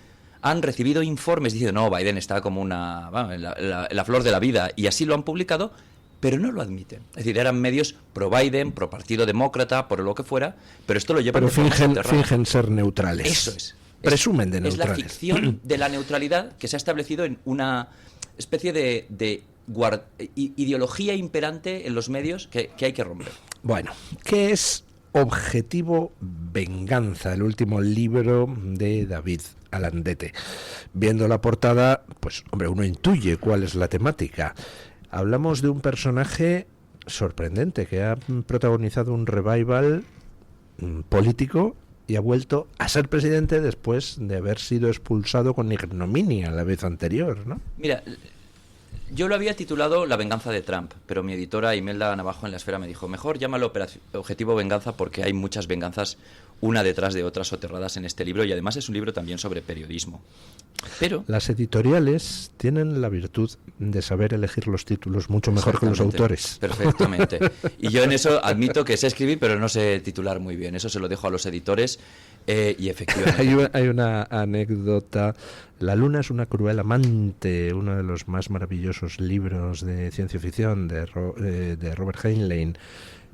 han recibido informes diciendo, no, Biden está como la flor de la vida, y así lo han publicado, pero no lo admiten. Es decir, eran medios pro-Biden, pro-Partido Demócrata, por lo que fuera, pero esto lo llevan... Pero fingen ser neutrales. Eso es. presumen de es la neutrales. ficción de la neutralidad que se ha establecido en una especie de ideología imperante en los medios que hay que romper. Bueno, ¿qué es Objetivo Venganza, el último libro de David Alandete? Viendo la portada, pues hombre, uno intuye cuál es la temática. Hablamos de un personaje sorprendente que ha protagonizado un revival político y ha vuelto a ser presidente después de haber sido expulsado con ignominia la vez anterior, ¿no? Mira, yo lo había titulado La venganza de Trump, pero mi editora Imelda Navajo en La Esfera me dijo, mejor llámalo Objetivo Venganza porque hay muchas venganzas una detrás de otras soterradas en este libro y además es un libro también sobre periodismo. Pero las editoriales tienen la virtud de saber elegir los títulos mucho mejor que los autores. Perfectamente. Y yo en eso admito que sé escribir, pero no sé titular muy bien. Eso se lo dejo a los editores y efectivamente. Hay una anécdota. La luna es una cruel amante, uno de los más maravillosos libros de ciencia ficción de Robert Heinlein.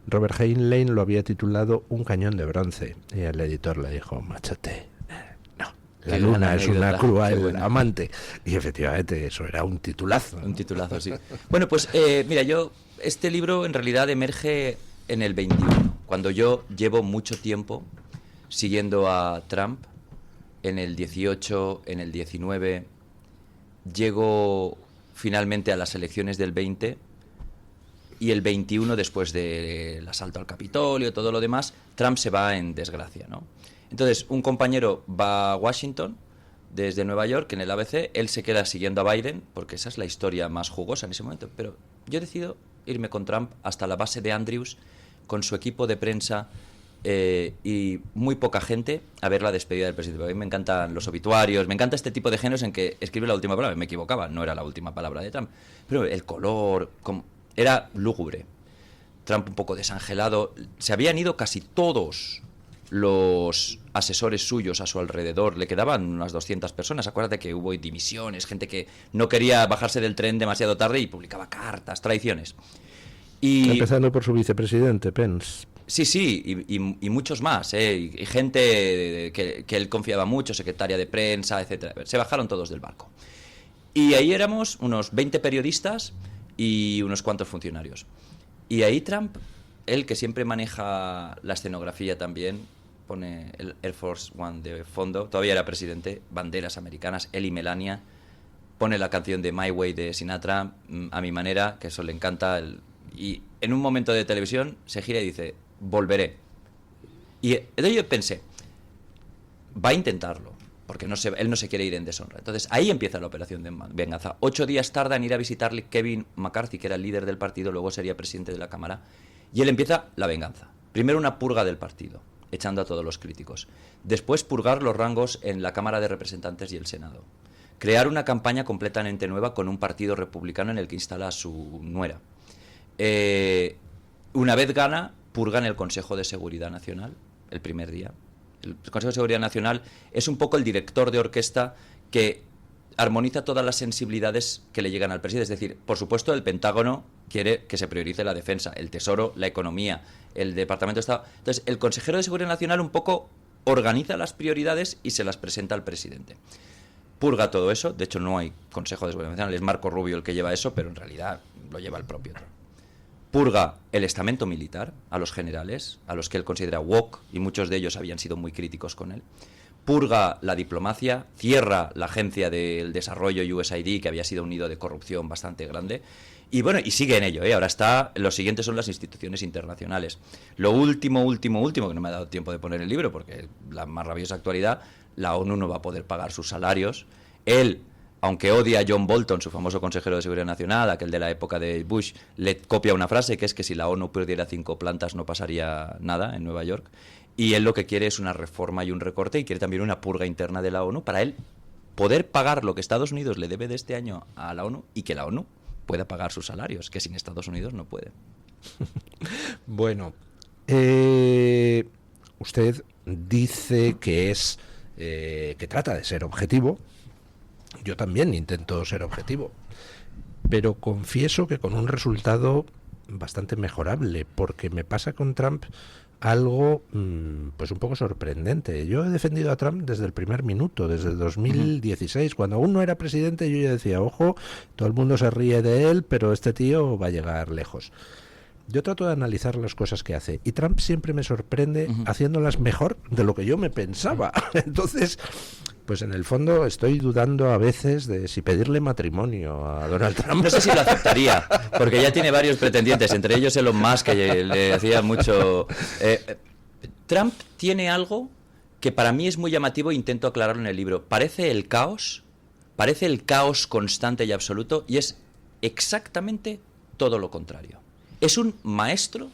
Robert Heinlein lo había titulado Un cañón de bronce y el editor le dijo, máchate. La luna es una cruel amante. Y efectivamente, eso era un titulazo. Un titulazo, sí. Bueno, pues mira, este libro en realidad emerge en el 21, cuando yo llevo mucho tiempo siguiendo a Trump. En el 18, en el 19, llego finalmente a las elecciones del 20 y el 21, después del asalto al Capitolio, todo lo demás, Trump se va en desgracia, ¿no? Entonces, un compañero va a Washington desde Nueva York, en el ABC, él se queda siguiendo a Biden, porque esa es la historia más jugosa en ese momento, pero yo decido irme con Trump hasta la base de Andrews, con su equipo de prensa y muy poca gente, a ver la despedida del presidente. A mí me encantan los obituarios, me encanta este tipo de géneros en que escribe la última palabra, me equivocaba, no era la última palabra de Trump, pero el color era lúgubre. Trump un poco desangelado, se habían ido casi todos los asesores suyos a su alrededor, le quedaban unas 200 personas. Acuérdate que hubo dimisiones, gente que no quería bajarse del tren demasiado tarde y publicaba cartas, traiciones. Empezando por su vicepresidente, Pence. Sí, y muchos más, y gente que él confiaba mucho, secretaria de prensa, etcétera. Se bajaron todos del barco. Y ahí éramos unos 20 periodistas y unos cuantos funcionarios. Y ahí Trump, él que siempre maneja la escenografía también, pone el Air Force One de fondo, todavía era presidente, banderas americanas, él y Melania, pone la canción de My Way de Sinatra, a mi manera, que eso le encanta, y en un momento de televisión se gira y dice, volveré. Y entonces yo pensé, va a intentarlo, porque él no se quiere ir en deshonra. Entonces ahí empieza la operación de venganza. 8 días tarda en ir a visitarle Kevin McCarthy, que era el líder del partido, luego sería presidente de la Cámara, y él empieza la venganza. Primero una purga del partido, echando a todos los críticos. Después purgar los rangos en la Cámara de Representantes y el Senado. Crear una campaña completamente nueva con un partido republicano en el que instala a su nuera. Una vez gana, purgan el Consejo de Seguridad Nacional, el primer día. El Consejo de Seguridad Nacional es un poco el director de orquesta que armoniza todas las sensibilidades que le llegan al presidente. Es decir, por supuesto, el Pentágono quiere que se priorice la defensa, el Tesoro, la economía, el Departamento de Estado. Entonces, el consejero de Seguridad Nacional un poco organiza las prioridades y se las presenta al presidente. Purga todo eso. De hecho, no hay Consejo de Seguridad Nacional. Es Marco Rubio el que lleva eso, pero en realidad lo lleva el propio Trump. Purga el estamento militar, a los generales, a los que él considera woke, y muchos de ellos habían sido muy críticos con él. Purga la diplomacia, cierra la agencia del desarrollo USAID, que había sido un nido de corrupción bastante grande. Y bueno, y sigue en ello, Ahora los siguientes son las instituciones internacionales. Lo último, que no me ha dado tiempo de poner en el libro, porque la más rabiosa actualidad, la ONU no va a poder pagar sus salarios. Él, aunque odia a John Bolton, su famoso consejero de Seguridad Nacional, aquel de la época de Bush, le copia una frase que es que si la ONU perdiera 5 plantas no pasaría nada en Nueva York. Y él lo que quiere es una reforma y un recorte, y quiere también una purga interna de la ONU para él poder pagar lo que Estados Unidos le debe de este año a la ONU y que la ONU pueda pagar sus salarios, que sin Estados Unidos no puede. Bueno, usted dice que que trata de ser objetivo. Yo también intento ser objetivo, pero confieso que con un resultado bastante mejorable, porque me pasa con Trump algo pues un poco sorprendente. Yo he defendido a Trump desde el primer minuto, desde el 2016, cuando aún no era presidente. Yo ya decía, ojo, todo el mundo se ríe de él, pero este tío va a llegar lejos. Yo trato de analizar las cosas que hace y Trump siempre me sorprende haciéndolas mejor de lo que yo me pensaba. Entonces, pues en el fondo estoy dudando a veces de si pedirle matrimonio a Donald Trump. No sé si lo aceptaría, porque ya tiene varios pretendientes, entre ellos Elon Musk, que le hacía mucho... Trump tiene algo que para mí es muy llamativo e intento aclararlo en el libro. Parece el caos constante y absoluto, y es exactamente todo lo contrario. Es un maestro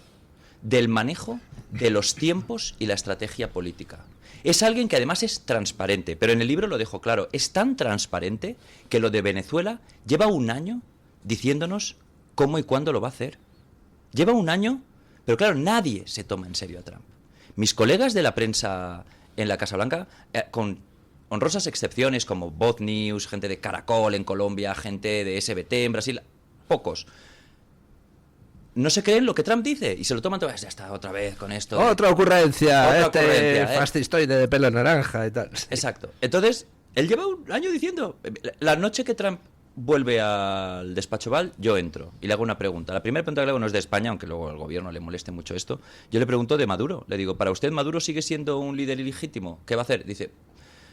del manejo de los tiempos y la estrategia política. Es alguien que además es transparente, pero en el libro lo dejo claro, es tan transparente que lo de Venezuela lleva un año diciéndonos cómo y cuándo lo va a hacer. Lleva un año, pero claro, nadie se toma en serio a Trump. Mis colegas de la prensa en la Casa Blanca, con honrosas excepciones como Voz News, gente de Caracol en Colombia, gente de SBT en Brasil, pocos, no se creen lo que Trump dice y se lo toman todo. Ya está, otra vez con esto. Otra ocurrencia, fascistoide de pelo naranja y tal. Exacto. Entonces, él lleva un año diciendo, la noche que Trump vuelve al despacho Oval, yo entro y le hago una pregunta. La primera pregunta que le hago no es de España, aunque luego al gobierno le moleste mucho esto. Yo le pregunto de Maduro. Le digo, ¿para usted Maduro sigue siendo un líder ilegítimo? ¿Qué va a hacer? Dice,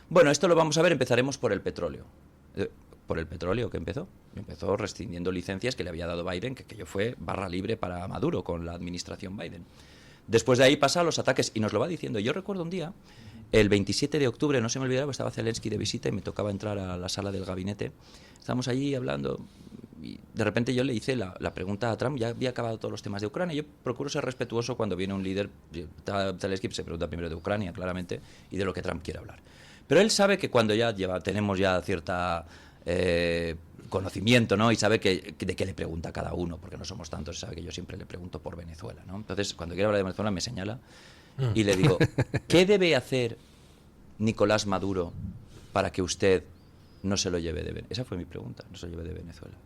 bueno, esto lo vamos a ver, empezaremos por el petróleo. ¿Por el petróleo que empezó? Empezó rescindiendo licencias que le había dado Biden, que aquello fue barra libre para Maduro con la administración Biden. Después de ahí pasa a los ataques y nos lo va diciendo. Yo recuerdo un día, el 27 de octubre, no se me olvidará, estaba Zelensky de visita y me tocaba entrar a la sala del gabinete. Estábamos allí hablando y de repente yo le hice la pregunta a Trump. Ya había acabado todos los temas de Ucrania. Yo procuro ser respetuoso cuando viene un líder. Zelensky se pregunta primero de Ucrania, claramente, y de lo que Trump quiere hablar. Pero él sabe que cuando tenemos ya cierta conocimiento, ¿no? Y sabe de qué le pregunta a cada uno, porque no somos tantos, y sabe que yo siempre le pregunto por Venezuela, ¿no? Entonces, cuando quiere hablar de Venezuela me señala y le digo, ¿qué debe hacer Nicolás Maduro para que usted no se lo lleve de Venezuela? Esa fue mi pregunta, no se lo lleve de Venezuela.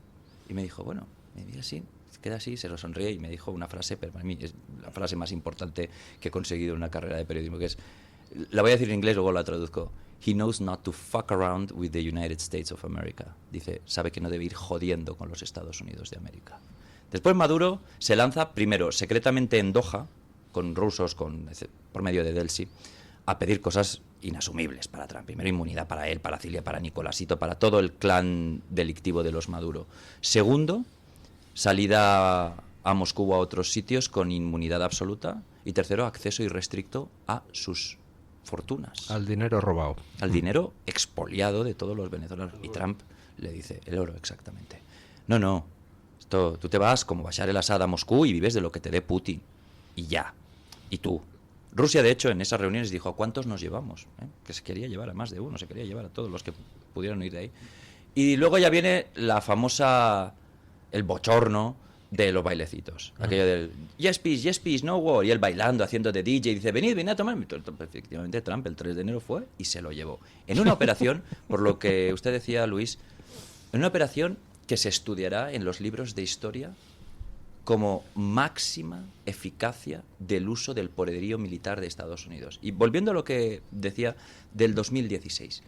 Y me dijo, bueno, me dice así, queda así, se lo sonríe y me dijo una frase, pero para mí es la frase más importante que he conseguido en una carrera de periodismo, que es, la voy a decir en inglés, luego la traduzco. He knows not to fuck around with the United States of America. Dice, sabe que no debe ir jodiendo con los Estados Unidos de América. Después Maduro se lanza primero secretamente en Doha, con rusos, por medio de Delsi, a pedir cosas inasumibles para Trump. Primero inmunidad para él, para Cilia, para Nicolásito, para todo el clan delictivo de los Maduro. Segundo, salida a Moscú o a otros sitios con inmunidad absoluta. Y tercero, acceso irrestricto a sus fortunas. Al dinero robado. Al dinero expoliado de todos los venezolanos. Y Trump le dice, el oro, exactamente. No, tú te vas como Bashar el-Assad a Moscú y vives de lo que te dé Putin. Y ya. Y tú. Rusia, de hecho, en esas reuniones dijo, ¿a cuántos nos llevamos? Que se quería llevar a más de uno, se quería llevar a todos los que pudieran ir de ahí. Y luego ya viene la famosa, el bochorno de los bailecitos. Aquello del yes peace, no war. Y él bailando, haciendo de DJ, y dice, venid a tomar. Efectivamente, Trump el 3 de enero fue y se lo llevó. En una operación, por lo que usted decía, Luis, en una operación que se estudiará en los libros de historia como máxima eficacia del uso del poderío militar de Estados Unidos. Y volviendo a lo que decía del 2016,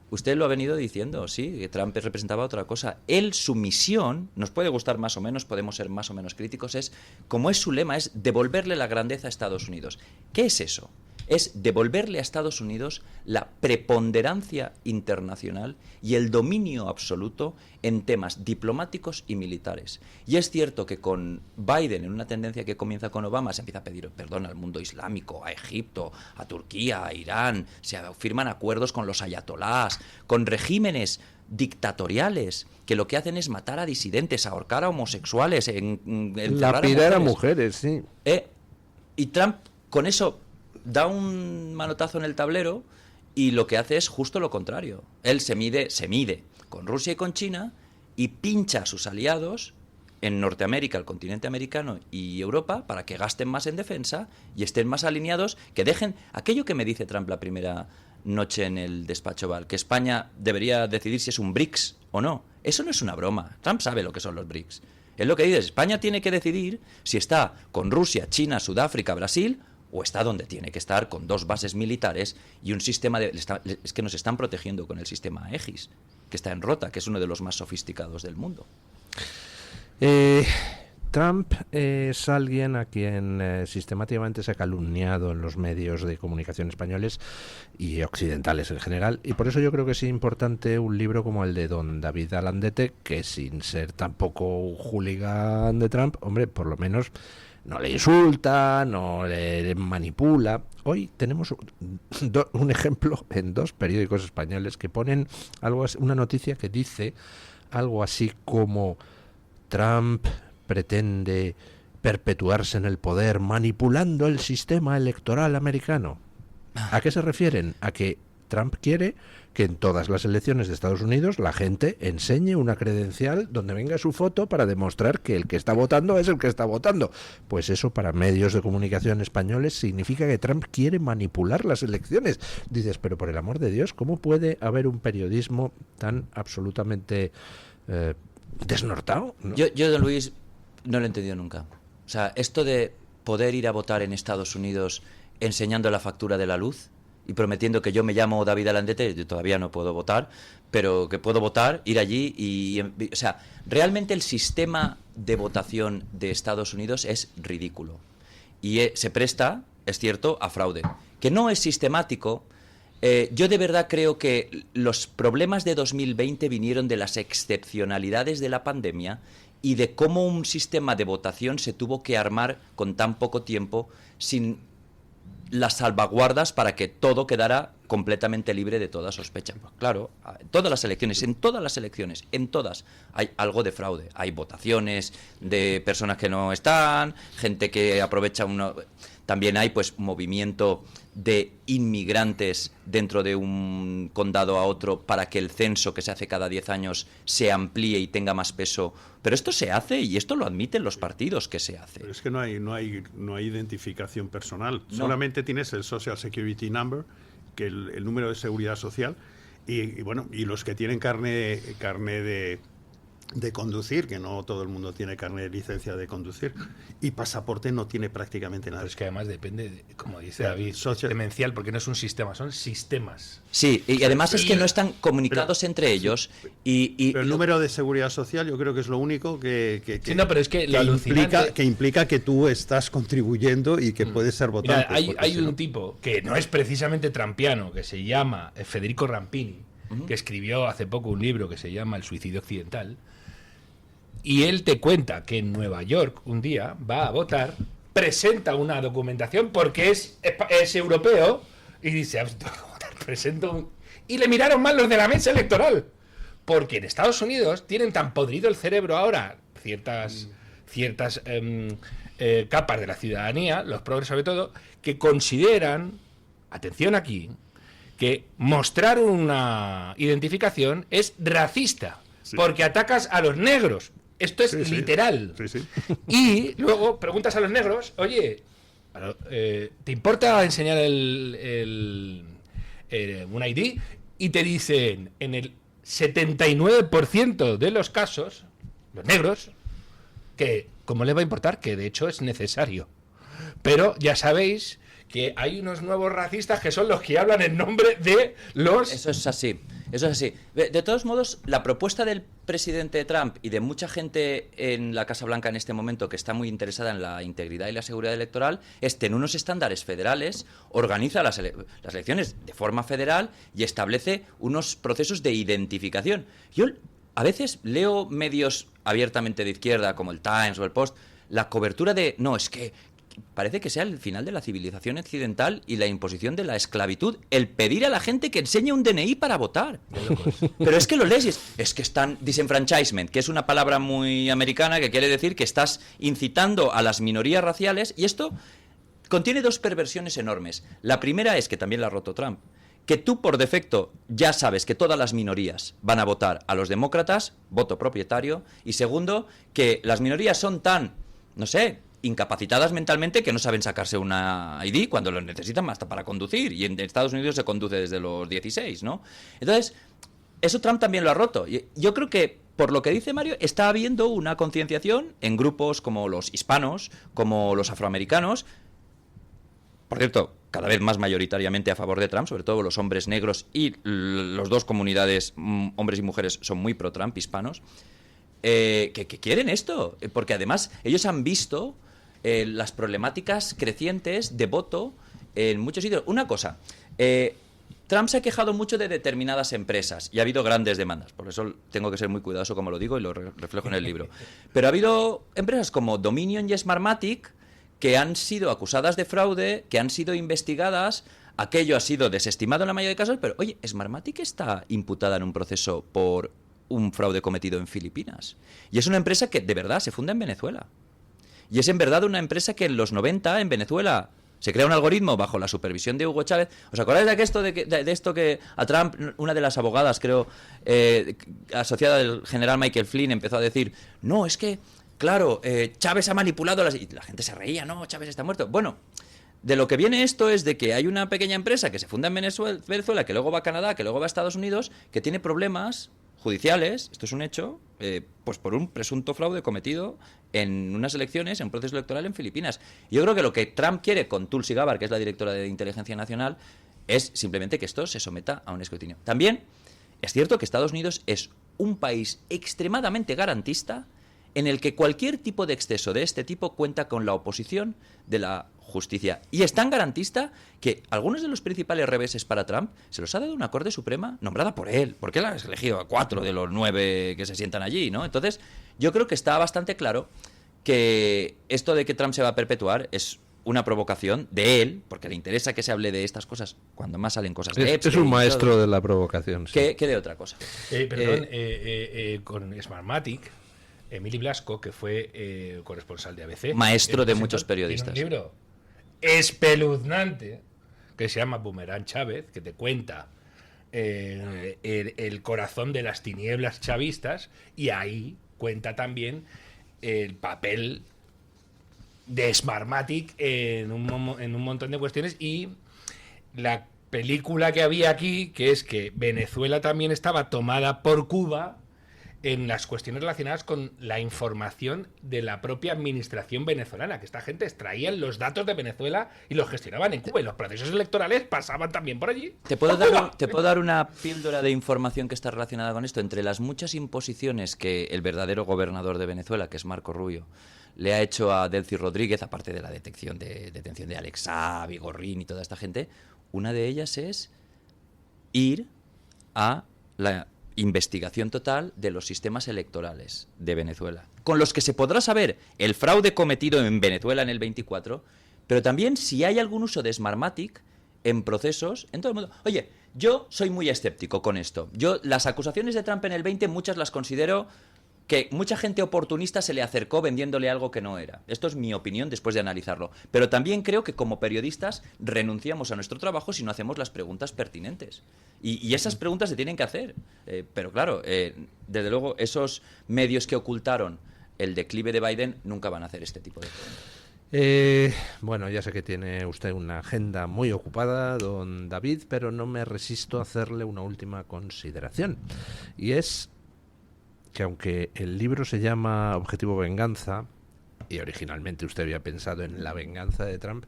usted lo ha venido diciendo, sí, que Trump representaba otra cosa. Él, su misión, nos puede gustar más o menos, podemos ser más o menos críticos, es, como es su lema, es devolverle la grandeza a Estados Unidos. ¿Qué es eso? Es devolverle a Estados Unidos la preponderancia internacional y el dominio absoluto en temas diplomáticos y militares. Y es cierto que con Biden, en una tendencia que comienza con Obama, se empieza a pedir perdón al mundo islámico, a Egipto, a Turquía, a Irán, se firman acuerdos con los ayatolás, con regímenes dictatoriales que lo que hacen es matar a disidentes, ahorcar a homosexuales, lapidar a mujeres, sí. Y Trump con eso da un manotazo en el tablero y lo que hace es justo lo contrario. Él se mide con Rusia y con China y pincha a sus aliados en Norteamérica, el continente americano y Europa para que gasten más en defensa y estén más alineados, que dejen aquello que me dice Trump la primera noche en el despacho Oval, que España debería decidir si es un BRICS o no. Eso no es una broma. Trump sabe lo que son los BRICS. Es lo que dice, España tiene que decidir si está con Rusia, China, Sudáfrica, Brasil o está donde tiene que estar, con 2 bases militares y un sistema es que nos están protegiendo con el sistema Aegis, que está en Rota, que es uno de los más sofisticados del mundo. Trump es alguien a quien sistemáticamente se ha calumniado en los medios de comunicación españoles y occidentales en general, y por eso yo creo que es importante un libro como el de don David Alandete, que sin ser tampoco un hooligan de Trump, hombre, por lo menos no le insulta, no le manipula. Hoy tenemos un ejemplo en 2 periódicos españoles que ponen una noticia que dice algo así como: Trump pretende perpetuarse en el poder manipulando el sistema electoral americano. ¿A qué se refieren? A que Trump quiere que en todas las elecciones de Estados Unidos la gente enseñe una credencial donde venga su foto para demostrar que el que está votando es el que está votando. Pues eso para medios de comunicación españoles significa que Trump quiere manipular las elecciones. Dices, pero por el amor de Dios, ¿cómo puede haber un periodismo tan absolutamente desnortado? ¿No? Yo, don Luis, no lo he entendido nunca. O sea, esto de poder ir a votar en Estados Unidos enseñando la factura de la luz y prometiendo que yo me llamo David Alandete, yo todavía no puedo votar, pero que puedo votar, ir allí o sea, realmente el sistema de votación de Estados Unidos es ridículo. Y se presta, es cierto, a fraude. Que no es sistemático. Yo de verdad creo que los problemas de 2020 vinieron de las excepcionalidades de la pandemia y de cómo un sistema de votación se tuvo que armar con tan poco tiempo sin las salvaguardas para que todo quedara completamente libre de toda sospecha. Pues claro, en todas las elecciones, hay algo de fraude. Hay votaciones de personas que no están, gente que aprovecha También hay pues movimiento de inmigrantes dentro de un condado a otro para que el censo que se hace cada 10 años se amplíe y tenga más peso. Pero esto se hace y esto lo admiten los partidos que se hace. Pero es que no hay identificación personal. No. Solamente tienes el Social Security Number, que el número de seguridad social, y bueno, y los que tienen carne de conducir, que no todo el mundo tiene carne de licencia de conducir, y pasaporte no tiene prácticamente nada. Pero es que además depende, como dice David, demencial, porque no es un sistema, son sistemas. Sí, y además es que no están comunicados entre ellos. Pero el número de seguridad social yo creo que es lo único que pero es que lo implica que tú estás contribuyendo y que puedes ser votante. Mira, hay un tipo que no es precisamente trampiano, que se llama Federico Rampini, que escribió hace poco un libro que se llama El suicidio occidental. Y él te cuenta que en Nueva York un día va a votar, presenta una documentación porque es europeo y dice, tengo que votar, y le miraron mal los de la mesa electoral, porque en Estados Unidos tienen tan podrido el cerebro ahora ciertas capas de la ciudadanía, los progres sobre todo, que consideran, atención aquí, que mostrar una identificación es racista, porque atacas a los negros. Esto es literal. Sí. Y luego preguntas a los negros, oye, ¿te importa enseñar un ID? Y te dicen, en el 79% de los casos, los negros, que ¿cómo les va a importar? Que de hecho es necesario. Pero ya sabéis que hay unos nuevos racistas que son los que hablan en nombre de los... Eso es así. De todos modos, la propuesta del presidente Trump y de mucha gente en la Casa Blanca en este momento que está muy interesada en la integridad y la seguridad electoral es tener unos estándares federales, organiza las elecciones de forma federal y establece unos procesos de identificación. Yo a veces leo medios abiertamente de izquierda como el Times o el Post, la cobertura de... No, es que parece que sea el final de la civilización occidental y la imposición de la esclavitud, el pedir a la gente que enseñe un DNI para votar. Pero es que lo lees y es que están disenfranchisement, que es una palabra muy americana que quiere decir que estás incitando a las minorías raciales, y esto contiene 2 perversiones enormes. La primera es, que también la ha roto Trump, que tú por defecto ya sabes que todas las minorías van a votar a los demócratas, voto propietario, y segundo, que las minorías son tan, no sé, incapacitadas mentalmente que no saben sacarse una ID cuando lo necesitan hasta para conducir, y en Estados Unidos se conduce desde los 16, ¿no? Entonces, eso Trump también lo ha roto. Yo creo que, por lo que dice Mario, está habiendo una concienciación en grupos como los hispanos, como los afroamericanos, por cierto, cada vez más mayoritariamente a favor de Trump, sobre todo los hombres negros y los dos comunidades, hombres y mujeres, son muy pro-Trump, hispanos, que quieren esto, porque además ellos han visto las problemáticas crecientes de voto en muchos sitios. Una cosa, Trump se ha quejado mucho de determinadas empresas y ha habido grandes demandas, por eso tengo que ser muy cuidadoso como lo digo y lo reflejo en el libro. Pero ha habido empresas como Dominion y Smartmatic que han sido acusadas de fraude, que han sido investigadas, aquello ha sido desestimado en la mayoría de casos, pero oye, Smartmatic está imputada en un proceso por un fraude cometido en Filipinas. Y es una empresa que de verdad se funda en Venezuela. Y es en verdad una empresa que en los 90 en Venezuela se crea un algoritmo bajo la supervisión de Hugo Chávez. ¿Os acordáis de esto que a Trump, una de las abogadas, creo, asociada del general Michael Flynn, empezó a decir, no, es que, claro, Chávez ha manipulado y la gente se reía, no, Chávez está muerto. Bueno, de lo que viene esto es de que hay una pequeña empresa que se funda en Venezuela, que luego va a Canadá, que luego va a Estados Unidos, que tiene problemas judiciales, esto es un hecho, pues por un presunto fraude cometido en unas elecciones, en un proceso electoral en Filipinas. Y yo creo que lo que Trump quiere con Tulsi Gabbard, que es la directora de Inteligencia Nacional, es simplemente que esto se someta a un escrutinio. También es cierto que Estados Unidos es un país extremadamente garantista en el que cualquier tipo de exceso de este tipo cuenta con la oposición de la justicia. Y es tan garantista que algunos de los principales reveses para Trump se los ha dado una Corte Suprema nombrada por él, porque él ha elegido a 4 de los 9 que se sientan allí, ¿no? Entonces, yo creo que está bastante claro que esto de que Trump se va a perpetuar es una provocación de él, porque le interesa que se hable de estas cosas cuando más salen cosas de Epstein. Es un maestro de la provocación. Sí. Que de otra cosa. Con Smartmatic, Emily Blasco, que fue corresponsal de ABC, maestro de muchos periodistas, tiene un libro espeluznante que se llama Boomerang Chávez, que te cuenta el corazón de las tinieblas chavistas, y ahí cuenta también el papel de Smartmatic en un montón de cuestiones, y la película que había aquí, que es que Venezuela también estaba tomada por Cuba en las cuestiones relacionadas con la información de la propia administración venezolana, que esta gente extraían los datos de Venezuela y los gestionaban en Cuba, y los procesos electorales pasaban también por allí. ¿Te puedo dar una píldora de información que está relacionada con esto? Entre las muchas imposiciones que el verdadero gobernador de Venezuela, que es Marco Rubio, le ha hecho a Delcy Rodríguez, aparte de la detención de Alex Saab, Gorrín y toda esta gente, una de ellas es ir a la investigación total de los sistemas electorales de Venezuela, con los que se podrá saber el fraude cometido en Venezuela en el 24, pero también si hay algún uso de Smartmatic en procesos en todo el mundo. Oye, yo soy muy escéptico con esto. Yo las acusaciones de Trump en el 20 muchas las considero que mucha gente oportunista se le acercó vendiéndole algo que no era. Esto es mi opinión después de analizarlo. Pero también creo que como periodistas renunciamos a nuestro trabajo si no hacemos las preguntas pertinentes. Y esas preguntas se tienen que hacer. Pero claro, desde luego esos medios que ocultaron el declive de Biden nunca van a hacer este tipo de preguntas. Bueno, ya sé que tiene usted una agenda muy ocupada, don David, pero no me resisto a hacerle una última consideración. Y es que aunque el libro se llama Objetivo Venganza, y originalmente usted había pensado en la venganza de Trump,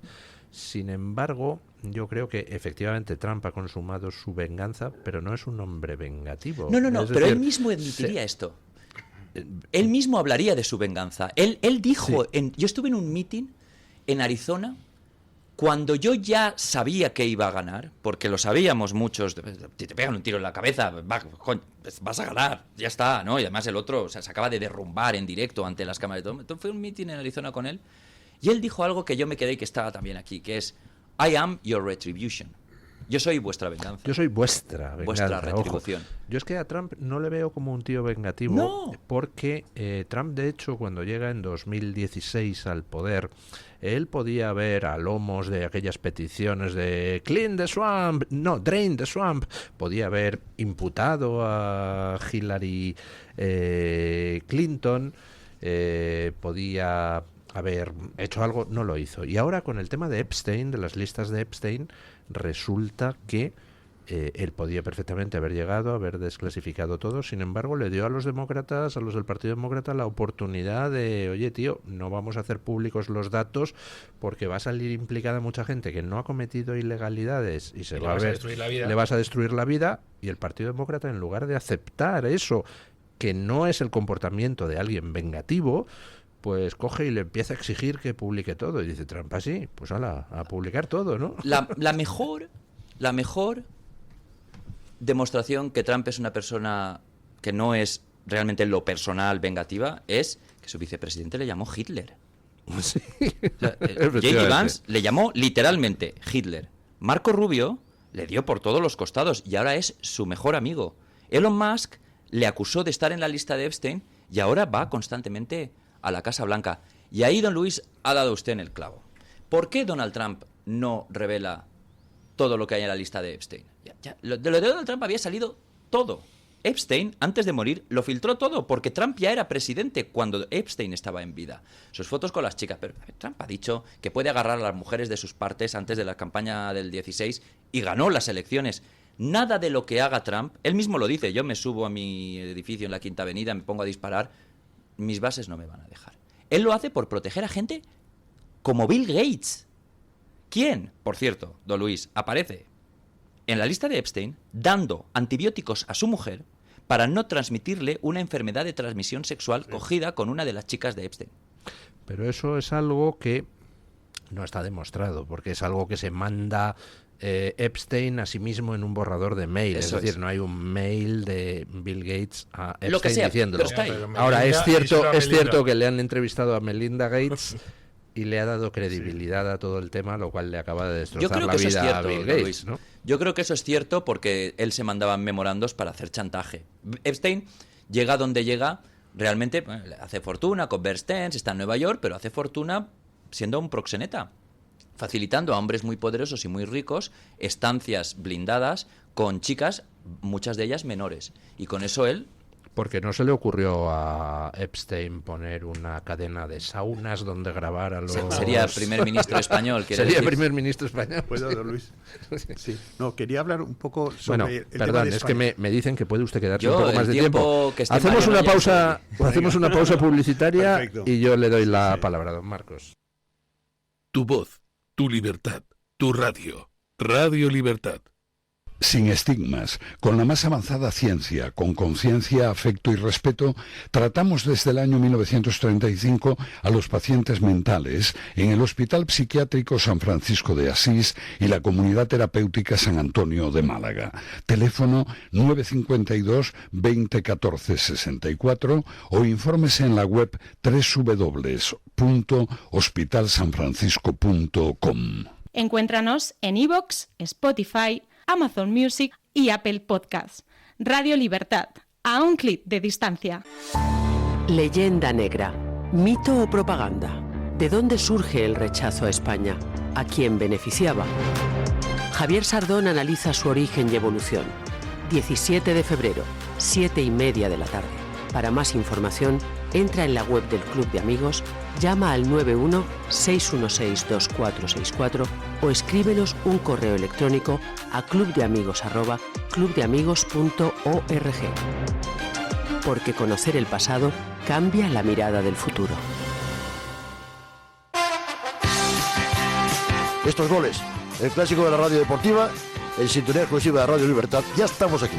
sin embargo, yo creo que efectivamente Trump ha consumado su venganza, pero no es un hombre vengativo. No, pero decir, él mismo admitiría esto. Él mismo hablaría de su venganza. Él dijo, sí. Yo estuve en un meeting en Arizona cuando yo ya sabía que iba a ganar, porque lo sabíamos muchos, si te pegan un tiro en la cabeza, vas a ganar, ya está, ¿no? Y además el otro se acaba de derrumbar en directo ante las cámaras de todo. Entonces fue un meeting en Arizona con él, y él dijo algo que yo me quedé y que estaba también aquí, que es, I am your retribution. Yo soy vuestra venganza. Yo soy vuestra venganza. Vuestra retribución. Ojo. Yo es que a Trump no le veo como un tío vengativo, no. Porque Trump, de hecho, cuando llega en 2016 al poder, él podía ver a lomos de aquellas peticiones de Drain the Swamp, podía haber imputado a Hillary Clinton, podía haber hecho algo, no lo hizo. Y ahora con el tema de Epstein, de las listas de Epstein, resulta que Él podía perfectamente haber llegado, haber desclasificado todo, sin embargo le dio a los demócratas, a los del Partido Demócrata, la oportunidad de, oye tío, no vamos a hacer públicos los datos porque va a salir implicada mucha gente que no ha cometido ilegalidades y se va a ver, le vas a destruir la vida, y el Partido Demócrata, en lugar de aceptar eso, que no es el comportamiento de alguien vengativo, pues coge y le empieza a exigir que publique todo, y dice Trump, así, pues a publicar todo, ¿no? La mejor demostración que Trump es una persona que no es realmente en lo personal vengativa es que su vicepresidente le llamó Hitler. Sí. O sea, J.D. Vance le llamó literalmente Hitler. Marco Rubio le dio por todos los costados y ahora es su mejor amigo. Elon Musk le acusó de estar en la lista de Epstein y ahora va constantemente a la Casa Blanca. Y ahí, don Luis, ha dado usted en el clavo. ¿Por qué Donald Trump no revela todo lo que hay en la lista de Epstein? De lo de Donald Trump había salido todo. Epstein, antes de morir, lo filtró todo, porque Trump ya era presidente cuando Epstein estaba en vida. Sus fotos con las chicas. Pero Trump ha dicho que puede agarrar a las mujeres de sus partes antes de la campaña del 16 y ganó las elecciones. Nada de lo que haga Trump, él mismo lo dice, yo me subo a mi edificio en la Quinta Avenida, me pongo a disparar, mis bases no me van a dejar. Él lo hace por proteger a gente como Bill Gates. ¿Quién, por cierto, don Luis, aparece en la lista de Epstein dando antibióticos a su mujer para no transmitirle una enfermedad de transmisión sexual cogida con una de las chicas de Epstein? Pero eso es algo que no está demostrado, porque es algo que se manda Epstein a sí mismo en un borrador de mail. Es decir, no hay un mail de Bill Gates a Epstein lo que sea, diciéndolo. pero está ahí. Ahora, es cierto que le han entrevistado a Melinda Gates y le ha dado credibilidad a todo el tema, lo cual le acaba de destrozar la vida a Bill Gates, ¿no? Yo creo que eso es cierto porque él se mandaba memorandos para hacer chantaje. Epstein llega donde llega, realmente hace fortuna con Bear Stearns, está en Nueva York, pero hace fortuna siendo un proxeneta, facilitando a hombres muy poderosos y muy ricos estancias blindadas con chicas, muchas de ellas menores. Y con eso él... Porque no se le ocurrió a Epstein poner una cadena de saunas donde grabar a los... Sería primer ministro español. Sería primer ministro español. ¿Puedo, don Luis? Sí. No, quería hablar un poco sobre el tema perdón, de es que me dicen que puede usted quedarse un poco más de tiempo. Hacemos una pausa publicitaria. Perfecto. Y yo le doy la palabra a don Marcos. Tu voz, tu libertad, tu radio. Radio Libertad. Sin estigmas, con la más avanzada ciencia, con conciencia, afecto y respeto, tratamos desde el año 1935 a los pacientes mentales en el Hospital Psiquiátrico San Francisco de Asís y la Comunidad Terapéutica San Antonio de Málaga. Teléfono 952 20 14 64 o infórmese en la web www.hospitalsanfrancisco.com. Encuéntranos en iVoox, Spotify, Amazon Music y Apple Podcasts. Radio Libertad, a un clic de distancia. Leyenda negra. ¿Mito o propaganda? ¿De dónde surge el rechazo a España? ¿A quién beneficiaba? Javier Sardón analiza su origen y evolución. 17 de febrero, 7:30 de la tarde. Para más información, entra en la web del Club de Amigos, llama al 91-616-2464 o escríbenos un correo electrónico a clubdeamigos@clubdeamigos.org. Porque conocer el pasado cambia la mirada del futuro. Estos goles, el clásico de la radio deportiva, en sintonía exclusiva de Radio Libertad, ya estamos aquí.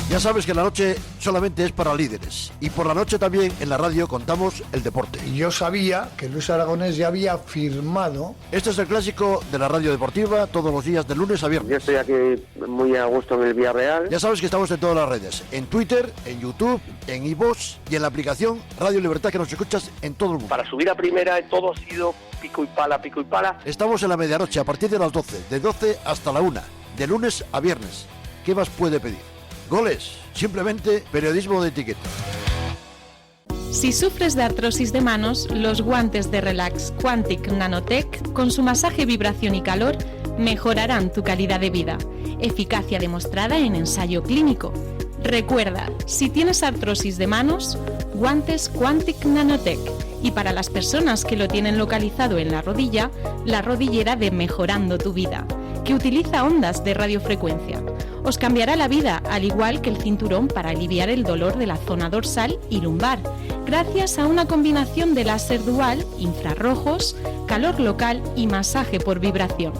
Ya sabes que la noche solamente es para líderes y por la noche también en la radio contamos el deporte. Y yo sabía que Luis Aragonés ya había firmado. Este es el clásico de la radio deportiva todos los días de lunes a viernes. Yo estoy aquí muy a gusto en el Villarreal. Ya sabes que estamos en todas las redes, en Twitter, en YouTube, en iVoox y en la aplicación Radio Libertad que nos escuchas en todo el mundo. Para subir a primera todo ha sido pico y pala, pico y pala. Estamos en la medianoche a partir de las 12, de 12 hasta la 1, de lunes a viernes. ¿Qué más puede pedir? Goles, simplemente periodismo de etiqueta. Si sufres de artrosis de manos, los guantes de Relax Quantic Nanotech, con su masaje, vibración y calor, mejorarán tu calidad de vida. Eficacia demostrada en ensayo clínico. Recuerda, si tienes artrosis de manos, guantes Quantic Nanotech. Y para las personas que lo tienen localizado en la rodilla, la rodillera de Mejorando tu Vida. que utiliza ondas de radiofrecuencia. Os cambiará la vida, al igual que el cinturón para aliviar el dolor de la zona dorsal y lumbar, gracias a una combinación de láser dual, infrarrojos, calor local y masaje por vibración.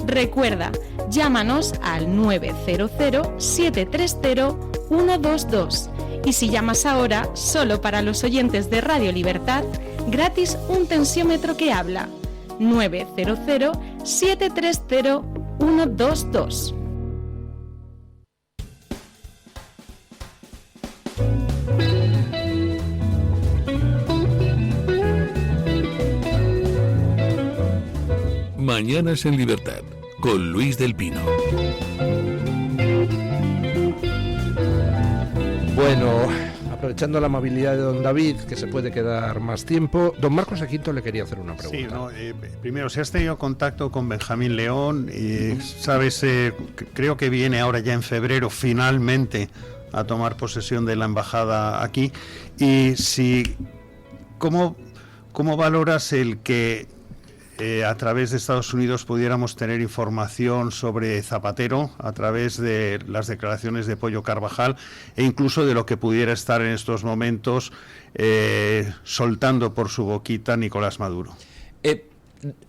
Recuerda, llámanos al 900-730-122 y si llamas ahora, solo para los oyentes de Radio Libertad, gratis un tensiómetro que habla. 900-730-122. Mañanas en Libertad, con Luis del Pino. Bueno, aprovechando la amabilidad de don David, que se puede quedar más tiempo, don Marcos de Quinto le quería hacer una pregunta. Sí, primero, si has tenido contacto con Benjamín León, sabes, creo que viene ahora ya en febrero finalmente a tomar posesión de la embajada aquí, y si ¿cómo valoras el que a través de Estados Unidos pudiéramos tener información sobre Zapatero a través de las declaraciones de Pollo Carvajal e incluso de lo que pudiera estar en estos momentos soltando por su boquita Nicolás Maduro?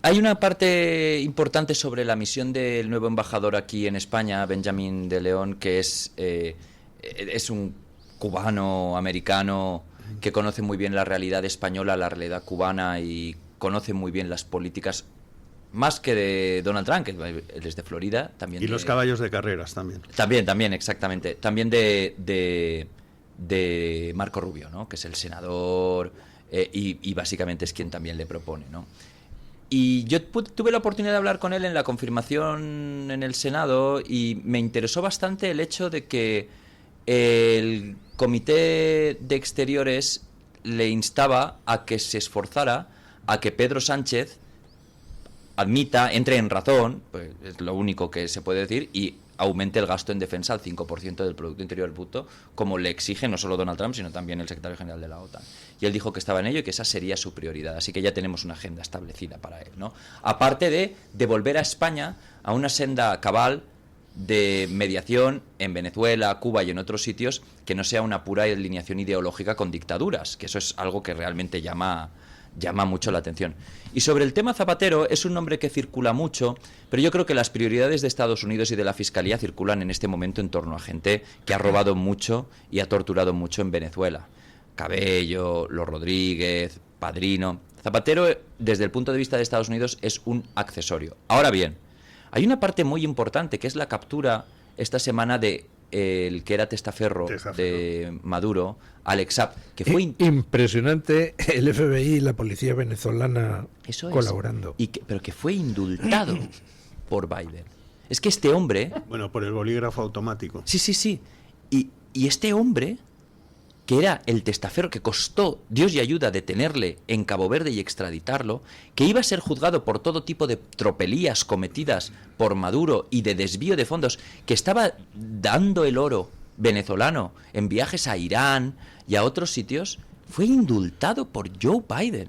Hay una parte importante sobre la misión del nuevo embajador aquí en España, Benjamín de León, que es un cubano americano que conoce muy bien la realidad española, la realidad cubana, y conoce muy bien las políticas, más que de Donald Trump, que él es de Florida. También y los caballos de carreras también. También, exactamente. También de Marco Rubio, ¿no? Que es el senador y básicamente es quien también le propone, ¿no? Y yo tuve la oportunidad de hablar con él en la confirmación en el Senado y me interesó bastante el hecho de que el Comité de Exteriores le instaba a que se esforzara a que Pedro Sánchez entre en razón, pues es lo único que se puede decir, y aumente el gasto en defensa al 5% del Producto Interior Bruto, como le exige no solo Donald Trump, sino también el secretario general de la OTAN. Y él dijo que estaba en ello y que esa sería su prioridad. Así que ya tenemos una agenda establecida para él, ¿no? Aparte de devolver a España a una senda cabal de mediación en Venezuela, Cuba y en otros sitios, que no sea una pura alineación ideológica con dictaduras, que eso es algo que realmente llama mucho la atención. Y sobre el tema Zapatero, es un nombre que circula mucho, pero yo creo que las prioridades de Estados Unidos y de la Fiscalía circulan en este momento en torno a gente que ha robado mucho y ha torturado mucho en Venezuela. Cabello, Los Rodríguez, Padrino. Zapatero, desde el punto de vista de Estados Unidos, es un accesorio. Ahora bien, hay una parte muy importante, que es la captura esta semana de el que era testaferro de Maduro, Alex Saab, que fue impresionante, el FBI y la policía venezolana colaborando. Pero que fue indultado por Biden. Es que este hombre... Bueno, por el bolígrafo automático. Sí. Y este hombre, que era el testaferro, que costó Dios y ayuda detenerle en Cabo Verde y extraditarlo, que iba a ser juzgado por todo tipo de tropelías cometidas por Maduro y de desvío de fondos, que estaba dando el oro venezolano en viajes a Irán y a otros sitios, fue indultado por Joe Biden,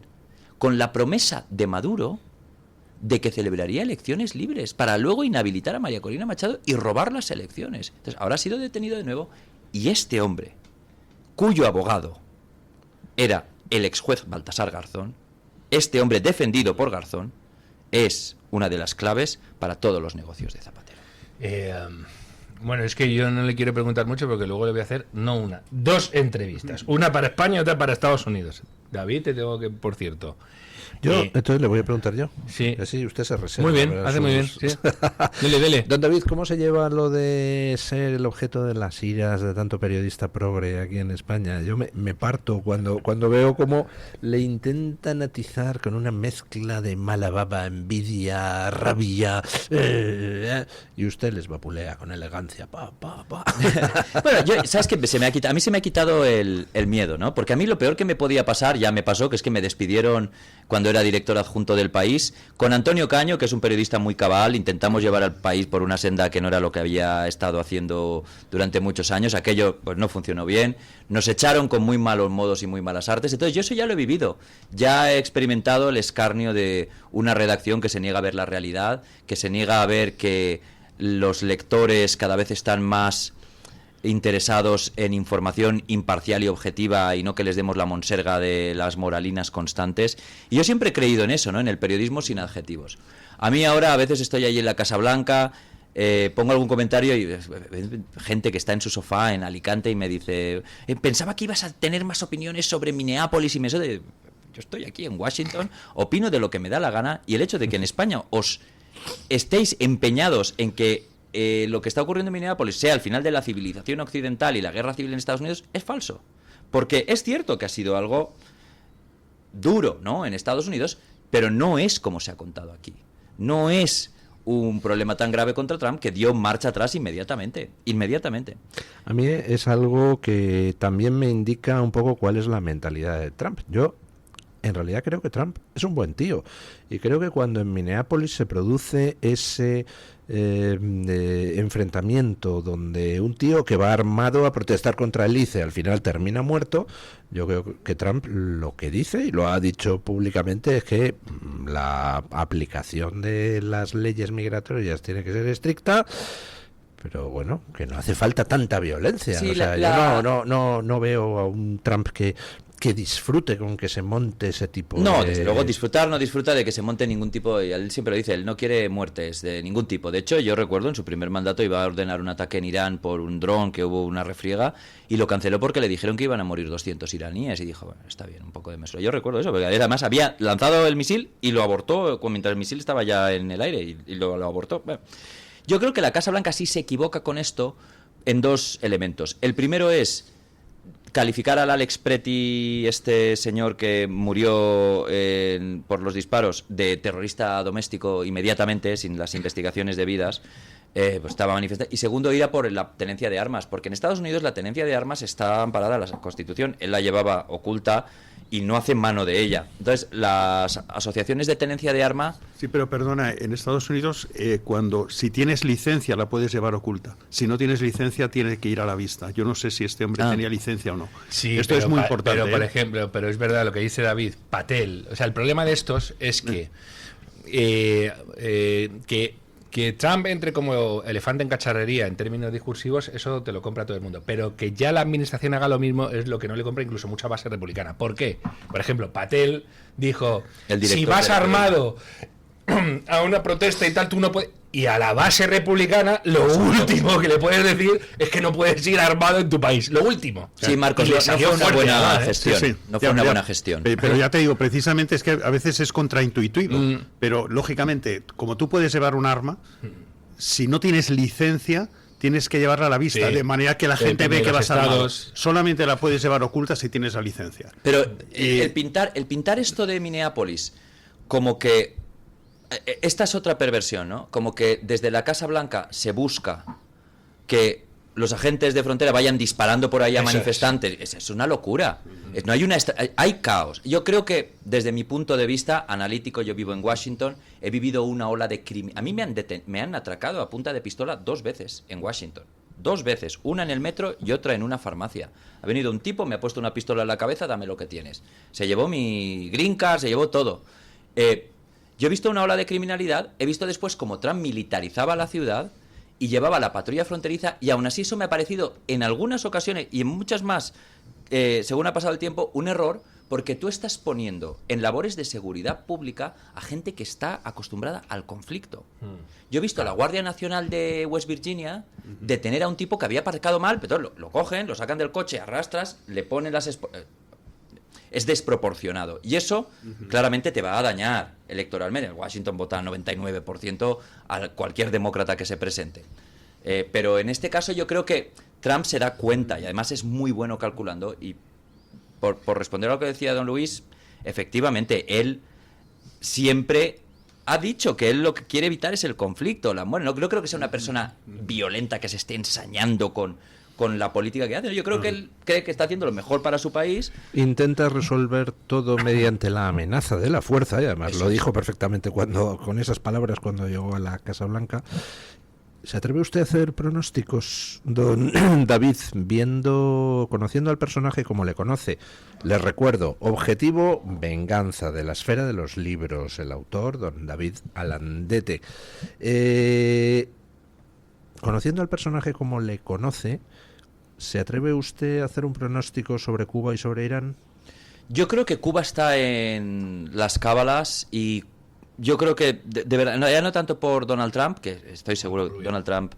con la promesa de Maduro de que celebraría elecciones libres, para luego inhabilitar a María Corina Machado y robar las elecciones. Entonces, ahora ha sido detenido de nuevo, y este hombre, cuyo abogado era el ex juez Baltasar Garzón, este hombre defendido por Garzón, es una de las claves para todos los negocios de Zapatero. Bueno, es que yo no le quiero preguntar mucho porque luego le voy a hacer, no una, 2 entrevistas. Una para España y otra para Estados Unidos. David, te tengo que, por cierto... entonces le voy a preguntar yo. Sí. Así usted se reserva. Muy bien, hace muy bien. Sí. Dele. Don David, ¿cómo se lleva lo de ser el objeto de las iras de tanto periodista progre aquí en España? Yo me parto cuando veo cómo le intentan atizar con una mezcla de mala baba, envidia, rabia, y usted les vapulea con elegancia. Bueno, ¿sabes qué? A mí se me ha quitado el miedo, ¿no? Porque a mí lo peor que me podía pasar, ya me pasó, que es que me despidieron cuando era director adjunto del País. Con Antonio Caño, que es un periodista muy cabal, intentamos llevar al país por una senda que no era lo que había estado haciendo durante muchos años. Aquello pues no funcionó bien. Nos echaron con muy malos modos y muy malas artes. Entonces yo eso ya lo he vivido. Ya he experimentado el escarnio de una redacción que se niega a ver la realidad, que se niega a ver que los lectores cada vez están más interesados en información imparcial y objetiva y no que les demos la monserga de las moralinas constantes. Y yo siempre he creído en eso, ¿no? En el periodismo sin adjetivos. A mí ahora a veces estoy allí en la Casa Blanca, pongo algún comentario y gente que está en su sofá en Alicante y me dice, pensaba que ibas a tener más opiniones sobre Minneapolis y me... Yo estoy aquí en Washington, opino de lo que me da la gana, y el hecho de que en España os estéis empeñados en que lo que está ocurriendo en Minneapolis sea el final de la civilización occidental y la guerra civil en Estados Unidos es falso. Porque es cierto que ha sido algo duro, ¿no?, en Estados Unidos, pero no es como se ha contado aquí. No es un problema tan grave contra Trump que dio marcha atrás inmediatamente. A mí es algo que también me indica un poco cuál es la mentalidad de Trump. Yo en realidad creo que Trump es un buen tío, y creo que cuando en Minneapolis se produce ese enfrentamiento donde un tío que va armado a protestar contra el ICE al final termina muerto, yo creo que Trump lo que dice, y lo ha dicho públicamente, es que la aplicación de las leyes migratorias tiene que ser estricta, pero bueno, que no hace falta tanta violencia. Sí, o sea, yo no veo a un Trump que disfrute con que se monte ese tipo No, de... desde luego no disfruta de que se monte ningún tipo, y él siempre lo dice, él no quiere muertes de ningún tipo. De hecho, yo recuerdo en su primer mandato iba a ordenar un ataque en Irán por un dron, que hubo una refriega, y lo canceló porque le dijeron que iban a morir 200 iraníes, y dijo, bueno, está bien, un poco de mesura. Yo recuerdo eso, porque además había lanzado el misil y lo abortó mientras el misil estaba ya en el aire, y lo abortó. Bueno, yo creo que la Casa Blanca sí se equivoca con esto en dos elementos. El primero es calificar al Alex Pretty, este señor que murió por los disparos, de terrorista doméstico inmediatamente, sin las investigaciones debidas, pues estaba manifestando. Y segundo, ir a por la tenencia de armas, porque en Estados Unidos la tenencia de armas está amparada en la Constitución. Él la llevaba oculta y no hace mano de ella. Entonces, las asociaciones de tenencia de arma... Sí, pero perdona, en Estados Unidos, si tienes licencia la puedes llevar oculta. Si no tienes licencia, tienes que ir a la vista. Yo no sé si este hombre tenía licencia o no. Sí, esto es muy importante. Pero, por ejemplo, pero es verdad lo que dice David, Patel. O sea, el problema de estos es que Trump entre como elefante en cacharrería en términos discursivos, eso te lo compra todo el mundo. Pero que ya la administración haga lo mismo es lo que no le compra incluso mucha base republicana. ¿Por qué? Por ejemplo, Patel dijo, si vas armado a una protesta y tal, tú no puedes... Y a la base republicana, lo último que le puedes decir es que no puedes ir armado en tu país. Lo último. Sí, Marcos, no fue una buena gestión. Sí, no fue una buena gestión. Pero ya te digo, precisamente es que a veces es contraintuitivo. Pero, lógicamente, como tú puedes llevar un arma, si no tienes licencia, tienes que llevarla a la vista. Sí. De manera que la gente ve que vas armado. Solamente la puedes llevar oculta si tienes la licencia. Pero el pintar esto de Minneapolis como que... Esta es otra perversión, ¿no? Como que desde la Casa Blanca se busca que los agentes de frontera vayan disparando por ahí a manifestantes. Es una locura. No hay caos. Yo creo que, desde mi punto de vista analítico, yo vivo en Washington, he vivido una ola de crimen. A mí me han atracado a punta de pistola 2 veces en Washington. 2 veces. Una en el metro y otra en una farmacia. Ha venido un tipo, me ha puesto una pistola en la cabeza, dame lo que tienes. Se llevó mi green card, se llevó todo. Yo he visto una ola de criminalidad, he visto después cómo Trump militarizaba la ciudad y llevaba la patrulla fronteriza, y aún así eso me ha parecido en algunas ocasiones y en muchas más, según ha pasado el tiempo, un error, porque tú estás poniendo en labores de seguridad pública a gente que está acostumbrada al conflicto. Yo he visto a la Guardia Nacional de West Virginia detener a un tipo que había aparcado mal, pero lo cogen, lo sacan del coche, arrastras, le ponen las... Es desproporcionado. Y eso claramente te va a dañar electoralmente. En Washington vota 99% a cualquier demócrata que se presente. Pero en este caso yo creo que Trump se da cuenta, y además es muy bueno calculando. Y por responder a lo que decía don Luis, efectivamente, él siempre ha dicho que él lo que quiere evitar es el conflicto. No creo que sea una persona violenta que se esté ensañando con con la política que hace. Yo creo que él cree que está haciendo lo mejor para su país. Intenta resolver todo mediante la amenaza de la fuerza, y además lo dijo perfectamente con esas palabras cuando llegó a la Casa Blanca. ¿Se atreve usted a hacer pronósticos, don David, conociendo al personaje como le conoce? Les recuerdo, objetivo, venganza, de la esfera de los libros, el autor, don David Alandete. Conociendo al personaje como le conoce, ¿se atreve usted a hacer un pronóstico sobre Cuba y sobre Irán? Yo creo que Cuba está en las cábalas y yo creo que, de verdad, ya no tanto por Donald Trump, que estoy seguro que Donald Trump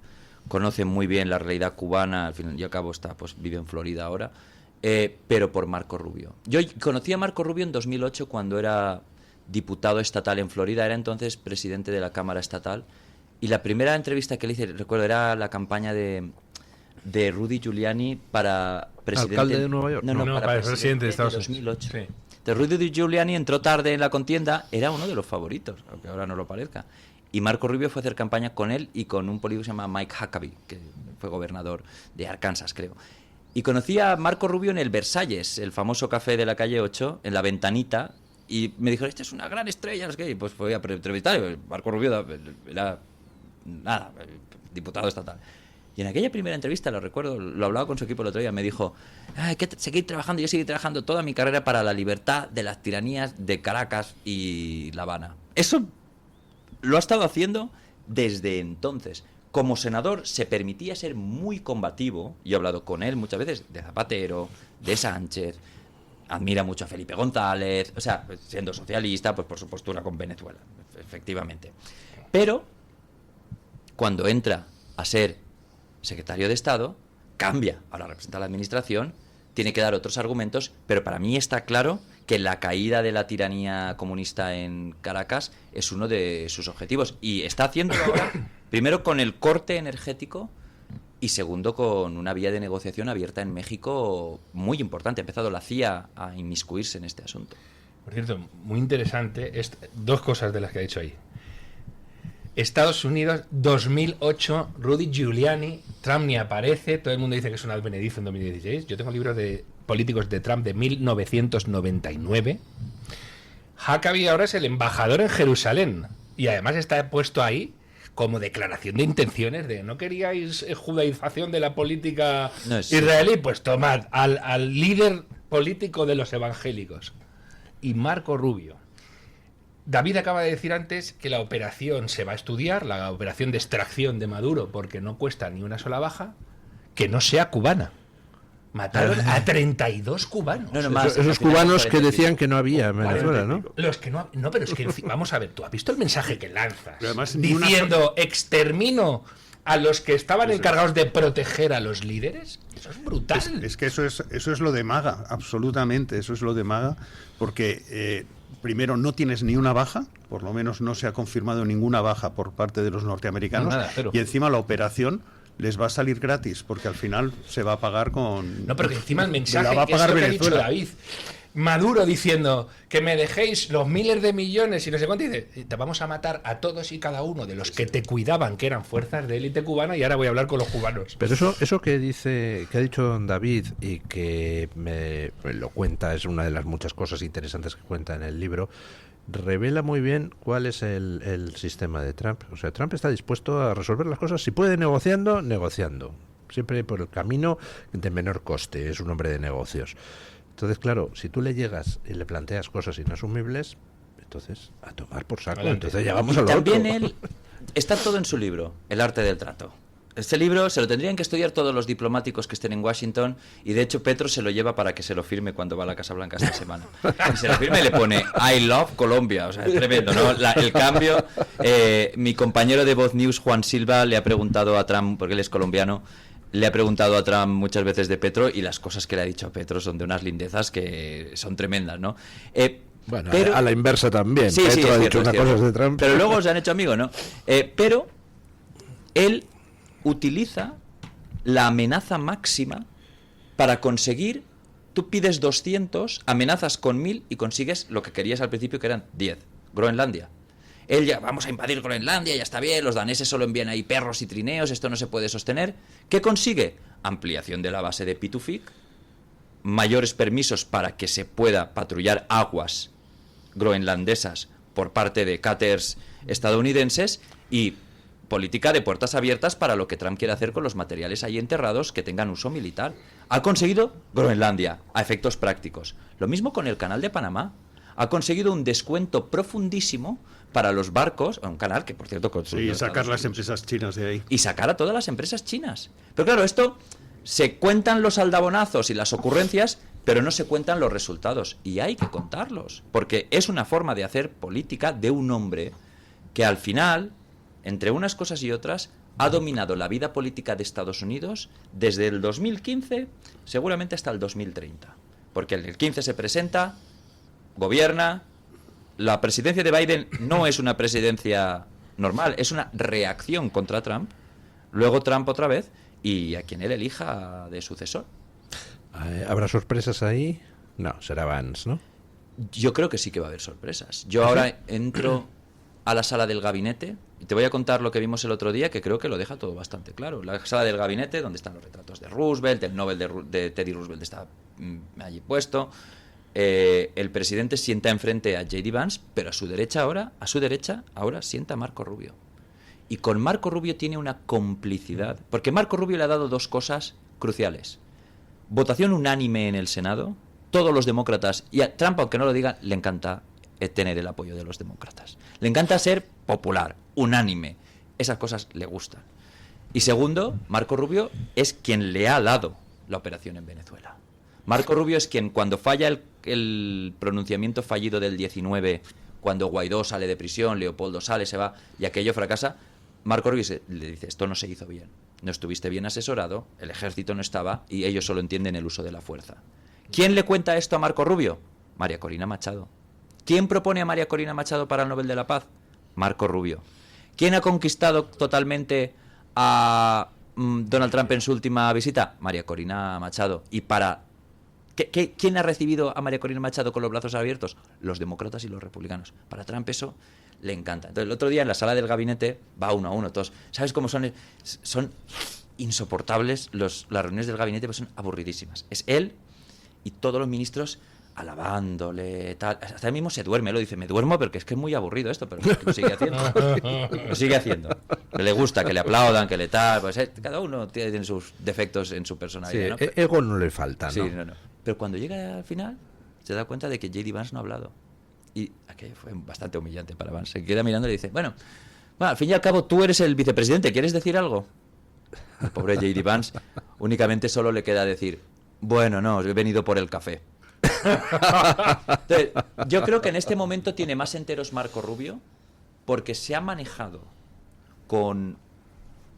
conoce muy bien la realidad cubana, al fin y al cabo vive en Florida ahora, pero por Marco Rubio. Yo conocí a Marco Rubio en 2008 cuando era diputado estatal en Florida, era entonces presidente de la Cámara Estatal, y la primera entrevista que le hice, recuerdo, era la campaña de Rudy Giuliani para presidente... ¿Alcalde de Nueva York? No, para presidente de Estados Unidos. 2008. Sí. Rudy Giuliani entró tarde en la contienda, era uno de los favoritos, aunque ahora no lo parezca. Y Marco Rubio fue a hacer campaña con él y con un político que se llama Mike Huckabee, que fue gobernador de Arkansas, creo. Y conocí a Marco Rubio en el Versalles, el famoso café de la calle 8, en la ventanita, y me dijo, esta es una gran estrella, no sé qué, y pues fui a entrevistar. Marco Rubio era, diputado estatal. Y en aquella primera entrevista, lo recuerdo, lo hablaba con su equipo el otro día, me dijo, hay que seguir trabajando, yo seguí trabajando toda mi carrera para la libertad de las tiranías de Caracas y La Habana. Eso lo ha estado haciendo desde entonces. Como senador se permitía ser muy combativo, yo he hablado con él muchas veces, de Zapatero, de Sánchez, admira mucho a Felipe González, o sea, siendo socialista, pues por su postura con Venezuela, efectivamente. Pero, cuando entra a ser secretario de Estado, cambia, ahora representa a la administración, tiene que dar otros argumentos, pero para mí está claro que la caída de la tiranía comunista en Caracas es uno de sus objetivos, y está haciéndolo ahora, primero con el corte energético y segundo con una vía de negociación abierta en México muy importante. Ha empezado la CIA a inmiscuirse en este asunto. Por cierto, muy interesante, dos cosas de las que ha dicho ahí. Estados Unidos, 2008, Rudy Giuliani, Trump ni aparece, todo el mundo dice que es un advenedizo en 2016. Yo tengo libros de políticos de Trump de 1999. Huckabee ahora es el embajador en Jerusalén y además está puesto ahí como declaración de intenciones de no queríais judaización de la política israelí, pues tomad al líder político de los evangélicos. Y Marco Rubio. David acaba de decir antes que la operación se va a estudiar, la operación de extracción de Maduro, porque no cuesta ni una sola baja, que no sea cubana. Mataron a 32 cubanos. Esos cubanos que decían que no había en Venezuela, ¿no? Los que no, pero es que vamos a ver, ¿tú has visto el mensaje que lanzas? Además, diciendo extermino a los que estaban encargados de proteger a los líderes. Eso es brutal. Es que eso es lo de maga, absolutamente, eso es lo de maga, porque primero no tienes ni una baja, por lo menos no se ha confirmado ninguna baja por parte de los norteamericanos, y encima la operación les va a salir gratis, porque al final se va a pagar con... No, pero que encima el mensaje la va a pagar que Venezuela. ha dicho David, Maduro diciendo que me dejéis los miles de millones y no sé cuánto, y dice, te vamos a matar a todos y cada uno de los que te cuidaban, que eran fuerzas de élite cubana, y ahora voy a hablar con los cubanos. Pero eso que ha dicho don David y que me lo cuenta, es una de las muchas cosas interesantes que cuenta en el libro, revela muy bien cuál es el sistema de Trump. O sea, Trump está dispuesto a resolver las cosas, si puede negociando, siempre por el camino de menor coste, es un hombre de negocios. Entonces, claro, si tú le llegas y le planteas cosas inasumibles, entonces a tomar por saco. Adelante. Entonces llegamos a lo También otro. él está todo en su libro, El arte del trato. Este libro se lo tendrían que estudiar todos los diplomáticos que estén en Washington, y de hecho Petro se lo lleva para que se lo firme cuando va a la Casa Blanca esta semana. Y se lo firma y le pone I love Colombia. O sea, es tremendo, ¿no? El cambio. Mi compañero de Voz News, Juan Silva, le ha preguntado a Trump, porque él es colombiano, le ha preguntado a Trump muchas veces de Petro, y las cosas que le ha dicho a Petro son de unas lindezas que son tremendas, ¿no? Bueno, pero, a la inversa también. Sí, Petro sí, ha es dicho cierto, unas cosas de Trump. Pero luego se han hecho amigos, ¿no? Pero él utiliza la amenaza máxima para conseguir... Tú pides 200, amenazas con 1000 y consigues lo que querías al principio, que eran 10. Groenlandia. Él ya, vamos a invadir Groenlandia, ya está bien, los daneses solo envían ahí perros y trineos, esto no se puede sostener. ¿Qué consigue? ampliación de la base de Pituffik, mayores permisos para que se pueda patrullar aguas groenlandesas por parte de cáters estadounidenses y política de puertas abiertas para lo que Trump quiere hacer con los materiales ahí enterrados que tengan uso militar. Ha conseguido Groenlandia a efectos prácticos. Lo mismo con el canal de Panamá. Ha conseguido un descuento profundísimo para los barcos, un canal que, por cierto, y sacar las empresas chinas de ahí. Y sacar a todas las empresas chinas. Pero claro, esto se cuentan los aldabonazos y las ocurrencias, pero no se cuentan los resultados. Y hay que contarlos, porque es una forma de hacer política de un hombre que al final, entre unas cosas y otras, ha dominado la vida política de Estados Unidos desde el 2015, seguramente hasta el 2030. Porque en el 15 se presenta, gobierna. La presidencia de Biden no es una presidencia normal, es una reacción contra Trump. Luego Trump otra vez, y a quien él elija de sucesor. ¿Habrá sorpresas ahí? No, será Vance, ¿no? Yo creo que sí que va a haber sorpresas. Yo ahora entro a la sala del gabinete y te voy a contar lo que vimos el otro día, que creo que lo deja todo bastante claro. La sala del gabinete, donde están los retratos de Roosevelt, el Nobel de Teddy Roosevelt está allí puesto. El presidente sienta enfrente a J.D. Vance, pero a su derecha ahora sienta a Marco Rubio. Y con Marco Rubio tiene una complicidad, porque Marco Rubio le ha dado dos cosas cruciales. Votación unánime en el Senado, todos los demócratas, y a Trump, aunque no lo diga, le encanta tener el apoyo de los demócratas. Le encanta ser popular, unánime. Esas cosas le gustan. Y segundo, Marco Rubio es quien le ha dado la operación en Venezuela. Marco Rubio es quien, cuando falla el pronunciamiento fallido del 19, cuando Guaidó sale de prisión, Leopoldo sale, se va, y aquello fracasa, Marco Rubio le dice, esto no se hizo bien, no estuviste bien asesorado, el ejército no estaba, y ellos solo entienden el uso de la fuerza. ¿Quién le cuenta esto a Marco Rubio? María Corina Machado. ¿Quién propone a María Corina Machado para el Nobel de la Paz? Marco Rubio. ¿Quién ha conquistado totalmente a Donald Trump en su última visita? María Corina Machado. Y para... ¿Quién ha recibido a María Corina Machado con los brazos abiertos? Los demócratas y los republicanos. Para Trump eso le encanta. Entonces el otro día en la sala del gabinete va uno a uno todos. ¿Sabes cómo son? Son insoportables las reuniones del gabinete, pues son aburridísimas. Es él y todos los ministros alabándole, tal. Hasta él mismo se duerme, lo dice, me duermo porque es que es muy aburrido esto, pero lo sigue haciendo. Lo sigue haciendo. Le gusta que le aplaudan, que le tal, pues cada uno tiene sus defectos en su personalidad, sí, ¿no? Ego no le falta, ¿no? Sí, no. Pero cuando llega al final, se da cuenta de que J.D. Vance no ha hablado. Y aquello fue bastante humillante para Vance. Se queda mirando y le dice, bueno, al fin y al cabo tú eres el vicepresidente, ¿quieres decir algo? El pobre J.D. Vance únicamente solo le queda decir, bueno, no, he venido por el café. Entonces, yo creo que en este momento tiene más enteros Marco Rubio porque se ha manejado con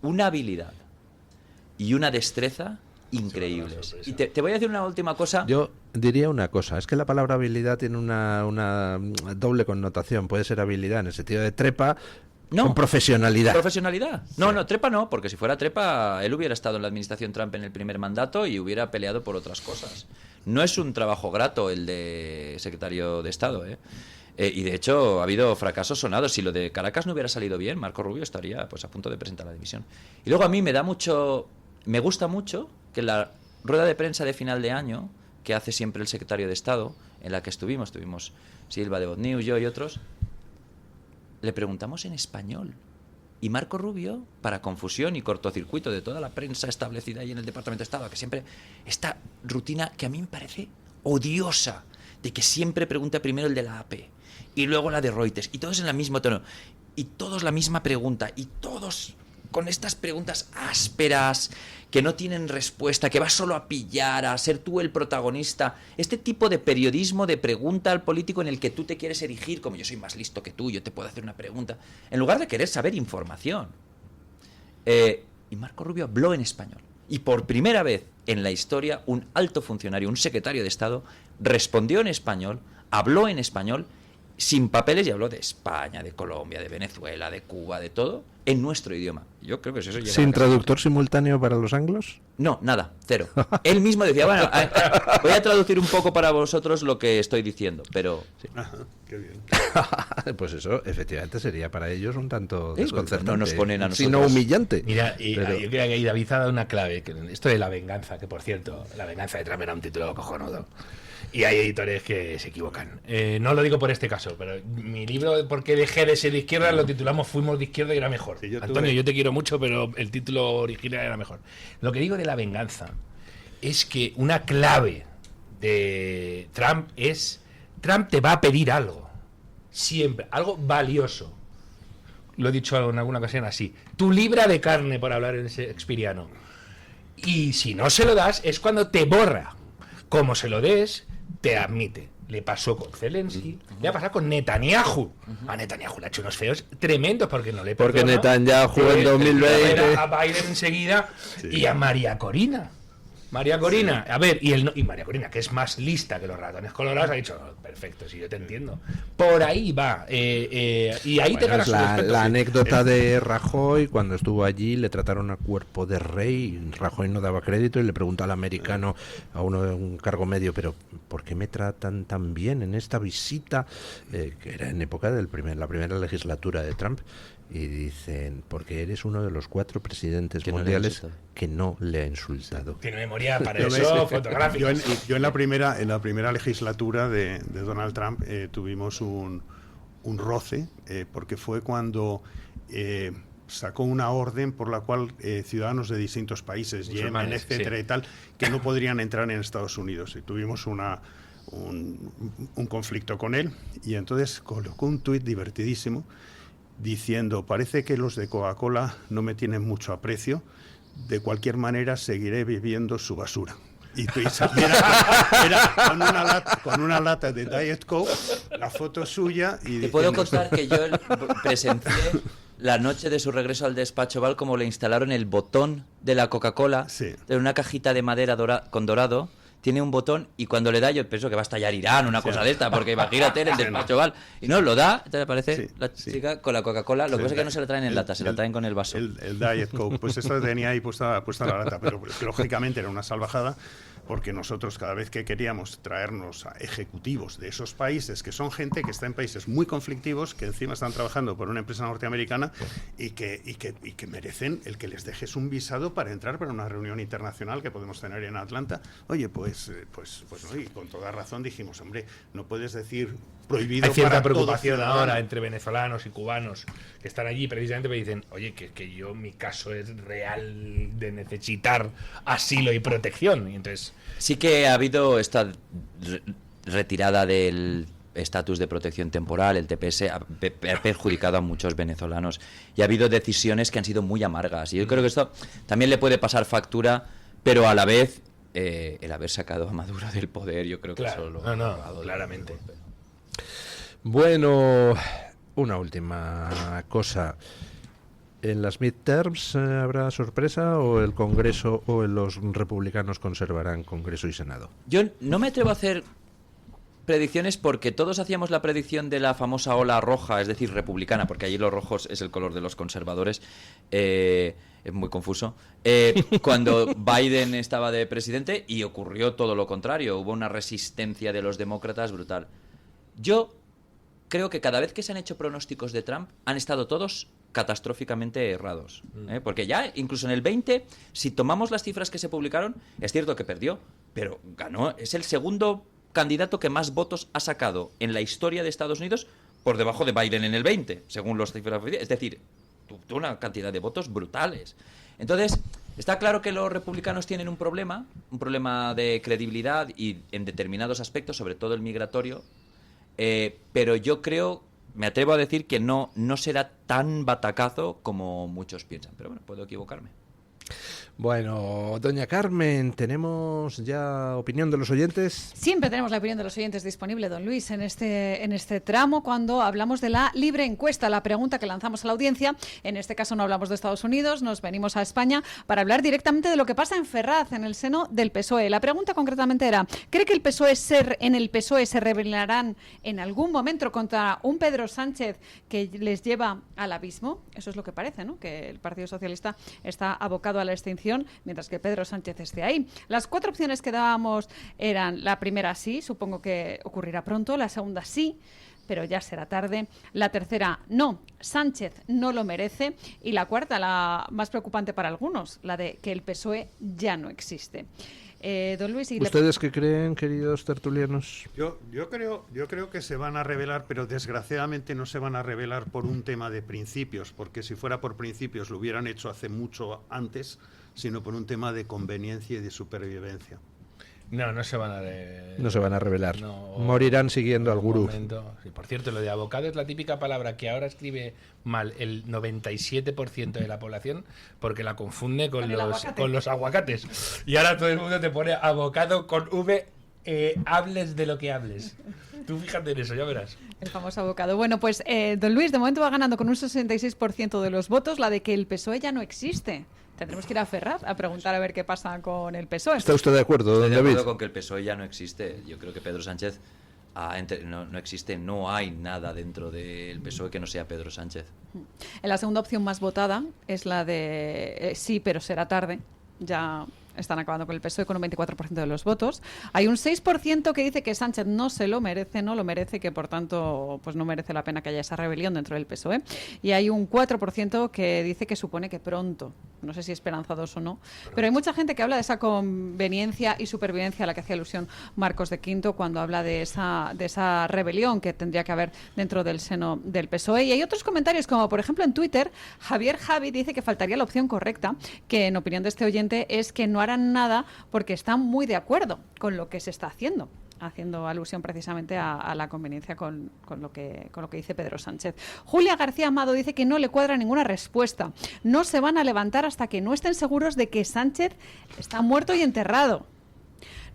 una habilidad y una destreza increíbles. Y te voy a decir una última cosa. Yo diría una cosa, es que la palabra habilidad tiene una doble connotación. Puede ser habilidad en el sentido de trepa, con profesionalidad. ¿Profesionalidad? No, trepa no, porque si fuera trepa, él hubiera estado en la administración Trump en el primer mandato y hubiera peleado por otras cosas. No es un trabajo grato el de secretario de Estado, y de hecho ha habido fracasos sonados. Si lo de Caracas no hubiera salido bien, Marco Rubio estaría pues a punto de presentar la dimisión. Y luego a mí me gusta mucho que la rueda de prensa de final de año que hace siempre el secretario de Estado, en la que estuvimos Silva de Bot News, yo y otros, le preguntamos en español. Y Marco Rubio, para confusión y cortocircuito de toda la prensa establecida ahí en el Departamento de Estado, que siempre esta rutina que a mí me parece odiosa, de que siempre pregunta primero el de la AP y luego la de Reuters, y todos en el mismo tono, y todos la misma pregunta, y todos con estas preguntas ásperas que no tienen respuesta, que vas solo a pillar, a ser tú el protagonista. Este tipo de periodismo de pregunta al político en el que tú te quieres erigir como yo soy más listo que tú, yo te puedo hacer una pregunta, en lugar de querer saber información. Y Marco Rubio habló en español. Y por primera vez en la historia, un alto funcionario, un secretario de Estado, respondió en español, habló en español, sin papeles, y habló de España, de Colombia, de Venezuela, de Cuba, de todo, en nuestro idioma. Yo creo que eso llega ¿Sin a traductor simultáneo para los anglos? No, nada, cero. Él mismo decía, bueno, voy a traducir un poco para vosotros lo que estoy diciendo, pero... Sí. Ajá, qué bien. Pues eso, efectivamente, sería para ellos un tanto Sí, desconcertante. no nos ponen a sino nosotros. humillante. Mira, y Pero- yo creo que ahí David ha dado una clave, que esto de la venganza, que por cierto, la venganza de Trump era un título cojonudo. Y hay editores que se equivocan. No lo digo por este caso, pero mi libro, ¿Por qué dejé de ser de izquierda?, lo titulamos Fuimos de izquierda y era mejor. Sí, yo Antonio, tuve- yo te quiero mucho, pero el título original era mejor. Lo que digo de la venganza es que una clave de Trump es: Trump te va a pedir algo. Siempre. Algo valioso. Lo he dicho en alguna ocasión así. Tu libra de carne, por hablar en shakespeariano. Y si no se lo das, es cuando te borra. Como se lo des, te admite. Le pasó con Zelensky, le ha pasado con Netanyahu. A Netanyahu le ha hecho unos feos tremendos porque no le Porque perdona. Netanyahu en 2020... A Biden enseguida y a María Corina. María Corina, a ver, y María Corina, que es más lista que los ratones colorados, ha dicho: "Oh, perfecto, sí, yo te entiendo". Por ahí va. Y ahí te Bueno, ganas es un la respeto. anécdota de Rajoy, cuando estuvo allí le trataron a cuerpo de rey. Rajoy no daba crédito y le preguntó al americano, a uno de un cargo medio, pero ¿por qué me tratan tan bien en esta visita? Que era en época de la primera legislatura de Trump. Y dicen: porque eres uno de los 4 presidentes Que no le ha mundiales insultado. que no le ha insultado. Tiene memoria para Yo eso, me- fotográfica. yo en la primera legislatura de Donald Trump tuvimos un roce, porque fue cuando sacó una orden por la cual ciudadanos de distintos países, Yemen, Musulmanes, etcétera sí. y tal, que no podrían entrar en Estados Unidos. Y tuvimos un conflicto con él, y entonces colocó un tuit divertidísimo diciendo: parece que los de Coca-Cola no me tienen mucho aprecio, de cualquier manera seguiré bebiendo su basura. Y tú era con una lata de Diet Coke, la foto suya, y Te puedo diciendo- contar que yo presencié la noche de su regreso al despacho Oval como le instalaron el botón de la Coca-Cola en una cajita de madera con dorado. Tiene un botón y cuando le da, yo pienso que va a estallar Irán, una cosa de esta, porque imagínate en el despacho Oval. Y no, lo da, entonces aparece la chica con la Coca-Cola. Lo que pasa es que no se la traen en lata, se la traen con el vaso. El Diet Coke, pues esto tenía ahí puesta la lata, pero lógicamente era una salvajada, porque nosotros cada vez que queríamos traernos a ejecutivos de esos países, que son gente que está en países muy conflictivos, que encima están trabajando por una empresa norteamericana y que merecen el que les dejes un visado para entrar para una reunión internacional que podemos tener en Atlanta. Oye, pues no, y con toda razón dijimos: hombre, no puedes decir prohibido Hay cierta para todo preocupación ciudadano. ahora entre venezolanos y cubanos que están allí, precisamente me dicen: oye, que yo, mi caso es real de necesitar asilo y protección. Y entonces, Sí que ha habido esta retirada del estatus de protección temporal, el TPS, ha perjudicado a muchos venezolanos y ha habido decisiones que han sido muy amargas. Y yo creo que esto también le puede pasar factura, pero a la vez el haber sacado a Maduro del poder, yo creo que claro, eso no, claramente. Bueno, una última cosa. ¿En las midterms habrá sorpresa o el Congreso o los republicanos conservarán Congreso y Senado? Yo no me atrevo a hacer predicciones porque todos hacíamos la predicción de la famosa ola roja, es decir, republicana, porque allí los rojos es el color de los conservadores. Es muy confuso. Cuando Biden estaba de presidente, y ocurrió todo lo contrario, hubo una resistencia de los demócratas brutal. Yo creo que cada vez que se han hecho pronósticos de Trump han estado todos catastróficamente errados, porque ya incluso en el 20, si tomamos las cifras que se publicaron, es cierto que perdió, pero ganó. Es el segundo candidato que más votos ha sacado en la historia de Estados Unidos, por debajo de Biden en el 20, según las cifras oficiales. Es decir, tuvo una cantidad de votos brutales. Entonces, está claro que los republicanos tienen un problema de credibilidad y en determinados aspectos, sobre todo el migratorio, pero yo creo, me atrevo a decir que no será tan batacazo como muchos piensan. Pero bueno, puedo equivocarme. Bueno, doña Carmen, ¿tenemos ya opinión de los oyentes? Siempre tenemos la opinión de los oyentes disponible, don Luis, en este tramo cuando hablamos de la libre encuesta, la pregunta que lanzamos a la audiencia. En este caso no hablamos de Estados Unidos, nos venimos a España para hablar directamente de lo que pasa en Ferraz, en el seno del PSOE. La pregunta concretamente era, ¿cree que en el PSOE se rebelarán en algún momento contra un Pedro Sánchez que les lleva al abismo? Eso es lo que parece, ¿no? Que el Partido Socialista está abocado a la extinción, mientras que Pedro Sánchez esté ahí. Las 4 opciones que dábamos eran: la primera sí, supongo que ocurrirá pronto; la segunda sí, pero ya será tarde; la tercera no, Sánchez no lo merece; y la cuarta, la más preocupante para algunos, la de que el PSOE ya no existe. Don Luis, ¿ustedes qué creen, queridos tertulianos? Yo creo que se van a revelar, pero desgraciadamente no se van a revelar por un tema de principios, porque si fuera por principios lo hubieran hecho hace mucho antes, sino por un tema de conveniencia y de supervivencia. No se van a revelar. No, morirán siguiendo al gurú. Sí, por cierto, lo de abocado es la típica palabra que ahora escribe mal el 97% de la población porque la confunde con los aguacates. Y ahora todo el mundo te pone abocado con V, hables de lo que hables. Tú fíjate en eso, ya verás. El famoso abocado. Bueno, pues don Luis de momento va ganando con un 66% de los votos, la de que el PSOE ya no existe. Tendremos que ir a Ferraz a preguntar a ver qué pasa con el PSOE. ¿Está usted de acuerdo, don David? Estoy de acuerdo con que el PSOE ya no existe. Yo creo que Pedro Sánchez no existe, no hay nada dentro del PSOE que no sea Pedro Sánchez. La segunda opción más votada es la de sí, pero será tarde. Ya están acabando con el PSOE con un 24% de los votos. Hay un 6% que dice que Sánchez no lo merece, que por tanto pues no merece la pena que haya esa rebelión dentro del PSOE. Y hay un 4% que dice que supone que pronto. No sé si esperanzados o no. Pero hay mucha gente que habla de esa conveniencia y supervivencia a la que hacía alusión Marcos de Quinto cuando habla de esa rebelión que tendría que haber dentro del seno del PSOE. Y hay otros comentarios, como por ejemplo en Twitter, Javier Javi dice que faltaría la opción correcta, que en opinión de este oyente es que no harán nada porque están muy de acuerdo con lo que se está haciendo alusión precisamente a la conveniencia con lo que dice Pedro Sánchez. Julia García Amado dice que no le cuadra ninguna respuesta. No se van a levantar hasta que no estén seguros de que Sánchez está muerto y enterrado.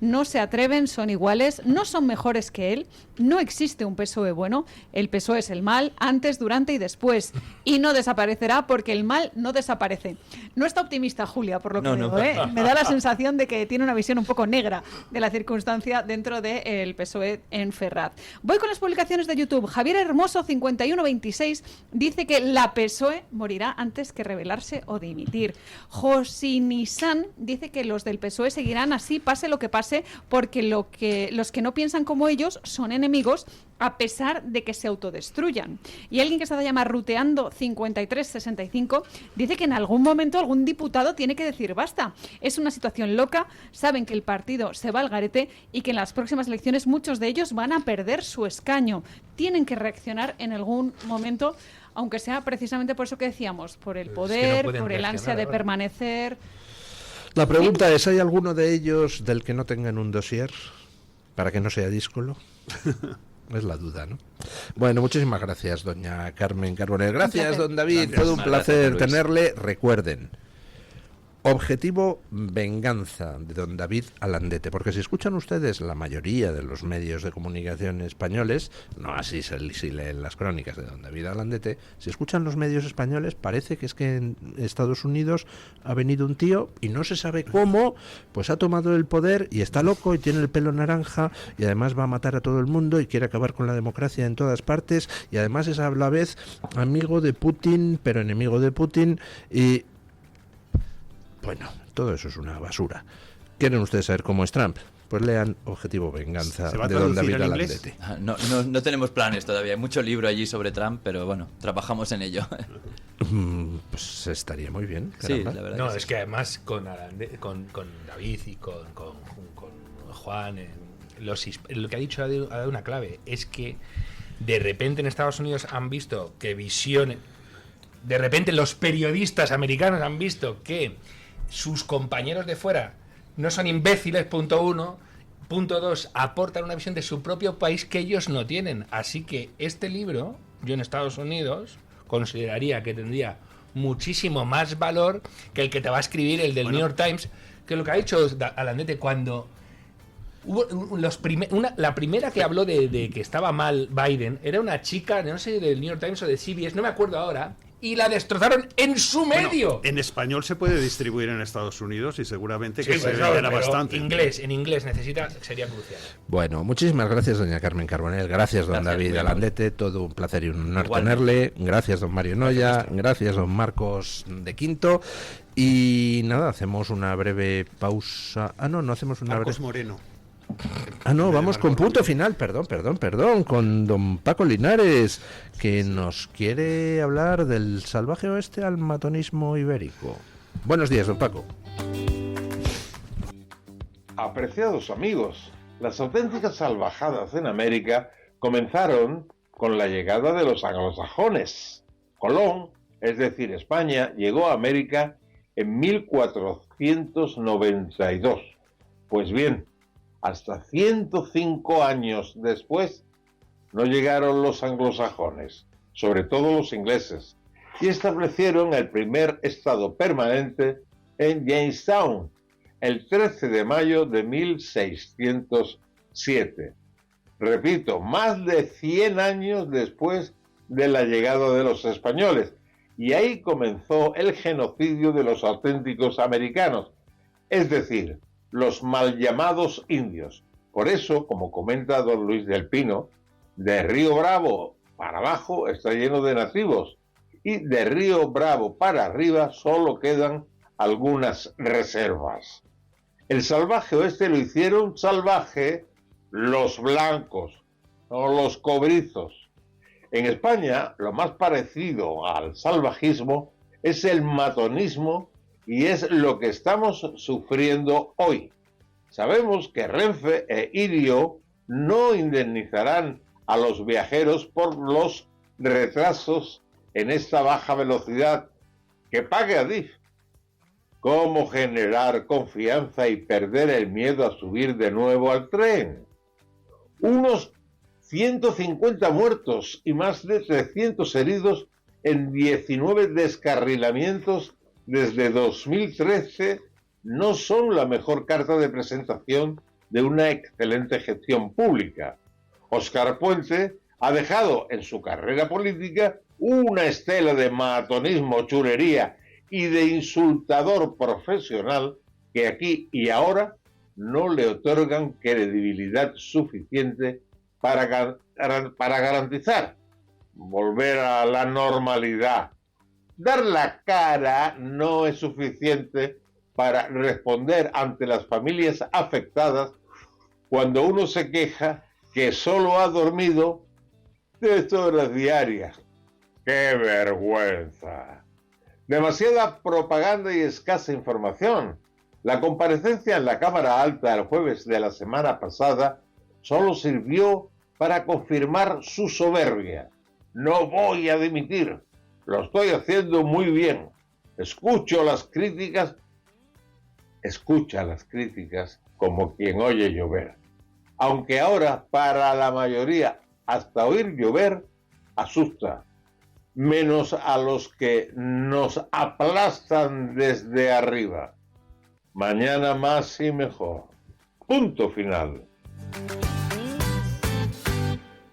No se atreven, son iguales, no son mejores que él, no existe un PSOE bueno, el PSOE es el mal antes, durante y después, y no desaparecerá porque el mal no desaparece. No está optimista Julia, por lo que veo, ¿eh? Me da la sensación de que tiene una visión un poco negra de la circunstancia dentro del PSOE en Ferraz. Voy con las publicaciones de YouTube. Javier Hermoso, 5126, dice que la PSOE morirá antes que rebelarse o dimitir. Josinisan dice que los del PSOE seguirán así, pase lo que pase, porque los que no piensan como ellos son enemigos a pesar de que se autodestruyan. Y alguien que se llama Ruteando 5365 dice que en algún momento algún diputado tiene que decir basta. Es una situación loca, saben que el partido se va al garete y que en las próximas elecciones muchos de ellos van a perder su escaño. Tienen que reaccionar en algún momento, aunque sea precisamente por eso que decíamos, por el poder, por el ansia de permanecer. La pregunta es, ¿hay alguno de ellos del que no tengan un dossier para que no sea díscolo? Es la duda, ¿no? Bueno, muchísimas gracias, doña Carmen Carbonell. Gracias, don David. Gracias. Todo un placer Gracias, tenerle. Recuerden, objetivo venganza de don David Alandete, porque si escuchan ustedes la mayoría de los medios de comunicación españoles, no así si leen las crónicas de don David Alandete, si escuchan los medios españoles parece que es que en Estados Unidos ha venido un tío y no se sabe cómo, pues ha tomado el poder y está loco y tiene el pelo naranja y además va a matar a todo el mundo y quiere acabar con la democracia en todas partes y además es a la vez amigo de Putin pero enemigo de Putin y bueno, todo eso es una basura. ¿Quieren ustedes saber cómo es Trump? Pues lean Objetivo Venganza de don David Alandete. No tenemos planes todavía. Hay mucho libro allí sobre Trump, pero bueno, trabajamos en ello. Pues estaría muy bien. Sí, la verdad. No, es que además con David y con Juan, lo que ha dicho ha dado una clave. Es que de repente en Estados Unidos han visto que de repente los periodistas americanos han visto que sus compañeros de fuera no son imbéciles, punto uno. Punto dos, aportan una visión de su propio país que ellos no tienen. Así que este libro, yo en Estados Unidos consideraría que tendría muchísimo más valor que el que te va a escribir el del New York Times, que lo que ha dicho Alandete cuando hubo la primera que habló de que estaba mal Biden era una chica, no sé, del New York Times o de CBS, no me acuerdo ahora, y la destrozaron en su medio. En español se puede distribuir en Estados Unidos y seguramente que se pero venderá bastante. En inglés sería crucial. Bueno, muchísimas gracias, doña Carmen Carbonell. Gracias, don David Alandete. Todo un placer y un honor tenerle. Gracias, don Mario Noya. Gracias, don Marcos de Quinto. Y nada, hacemos una breve pausa. No hacemos una Marcos breve... Moreno. No, vamos con punto final, perdón, con don Paco Linares, que nos quiere hablar del salvaje oeste al matonismo ibérico. Buenos días, don Paco. Apreciados amigos, las auténticas salvajadas en América comenzaron con la llegada de los anglosajones. Colón, es decir, España, llegó a América en 1492. Pues bien, hasta 105 años después no llegaron los anglosajones, sobre todo los ingleses, y establecieron el primer estado permanente en Jamestown, el 13 de mayo de 1607. Repito, más de 100 años después de la llegada de los españoles, y ahí comenzó el genocidio de los auténticos americanos, es decir, los mal llamados indios. Por eso, como comenta don Luis del Pino, de Río Bravo para abajo está lleno de nativos y de Río Bravo para arriba solo quedan algunas reservas. El salvaje oeste lo hicieron salvaje los blancos, no los cobrizos. En España, lo más parecido al salvajismo es el matonismo, y es lo que estamos sufriendo hoy. Sabemos que Renfe e Irio no indemnizarán a los viajeros por los retrasos en esta baja velocidad. Que pague Adif. ¿Cómo generar confianza y perder el miedo a subir de nuevo al tren? Unos 150 muertos y más de 300 heridos en 19 descarrilamientos desde 2013 no son la mejor carta de presentación de una excelente gestión pública. Óscar Puente ha dejado en su carrera política una estela de matonismo, chulería y de insultador profesional que aquí y ahora no le otorgan credibilidad suficiente para garantizar volver a la normalidad. Dar la cara no es suficiente para responder ante las familias afectadas cuando uno se queja que solo ha dormido 3 horas diarias. ¡Qué vergüenza! Demasiada propaganda y escasa información. La comparecencia en la Cámara Alta el jueves de la semana pasada solo sirvió para confirmar su soberbia. No voy a dimitir. Lo estoy haciendo muy bien. Escucha las críticas como quien oye llover. Aunque ahora, para la mayoría, hasta oír llover, asusta. Menos a los que nos aplastan desde arriba. Mañana más y mejor. Punto final.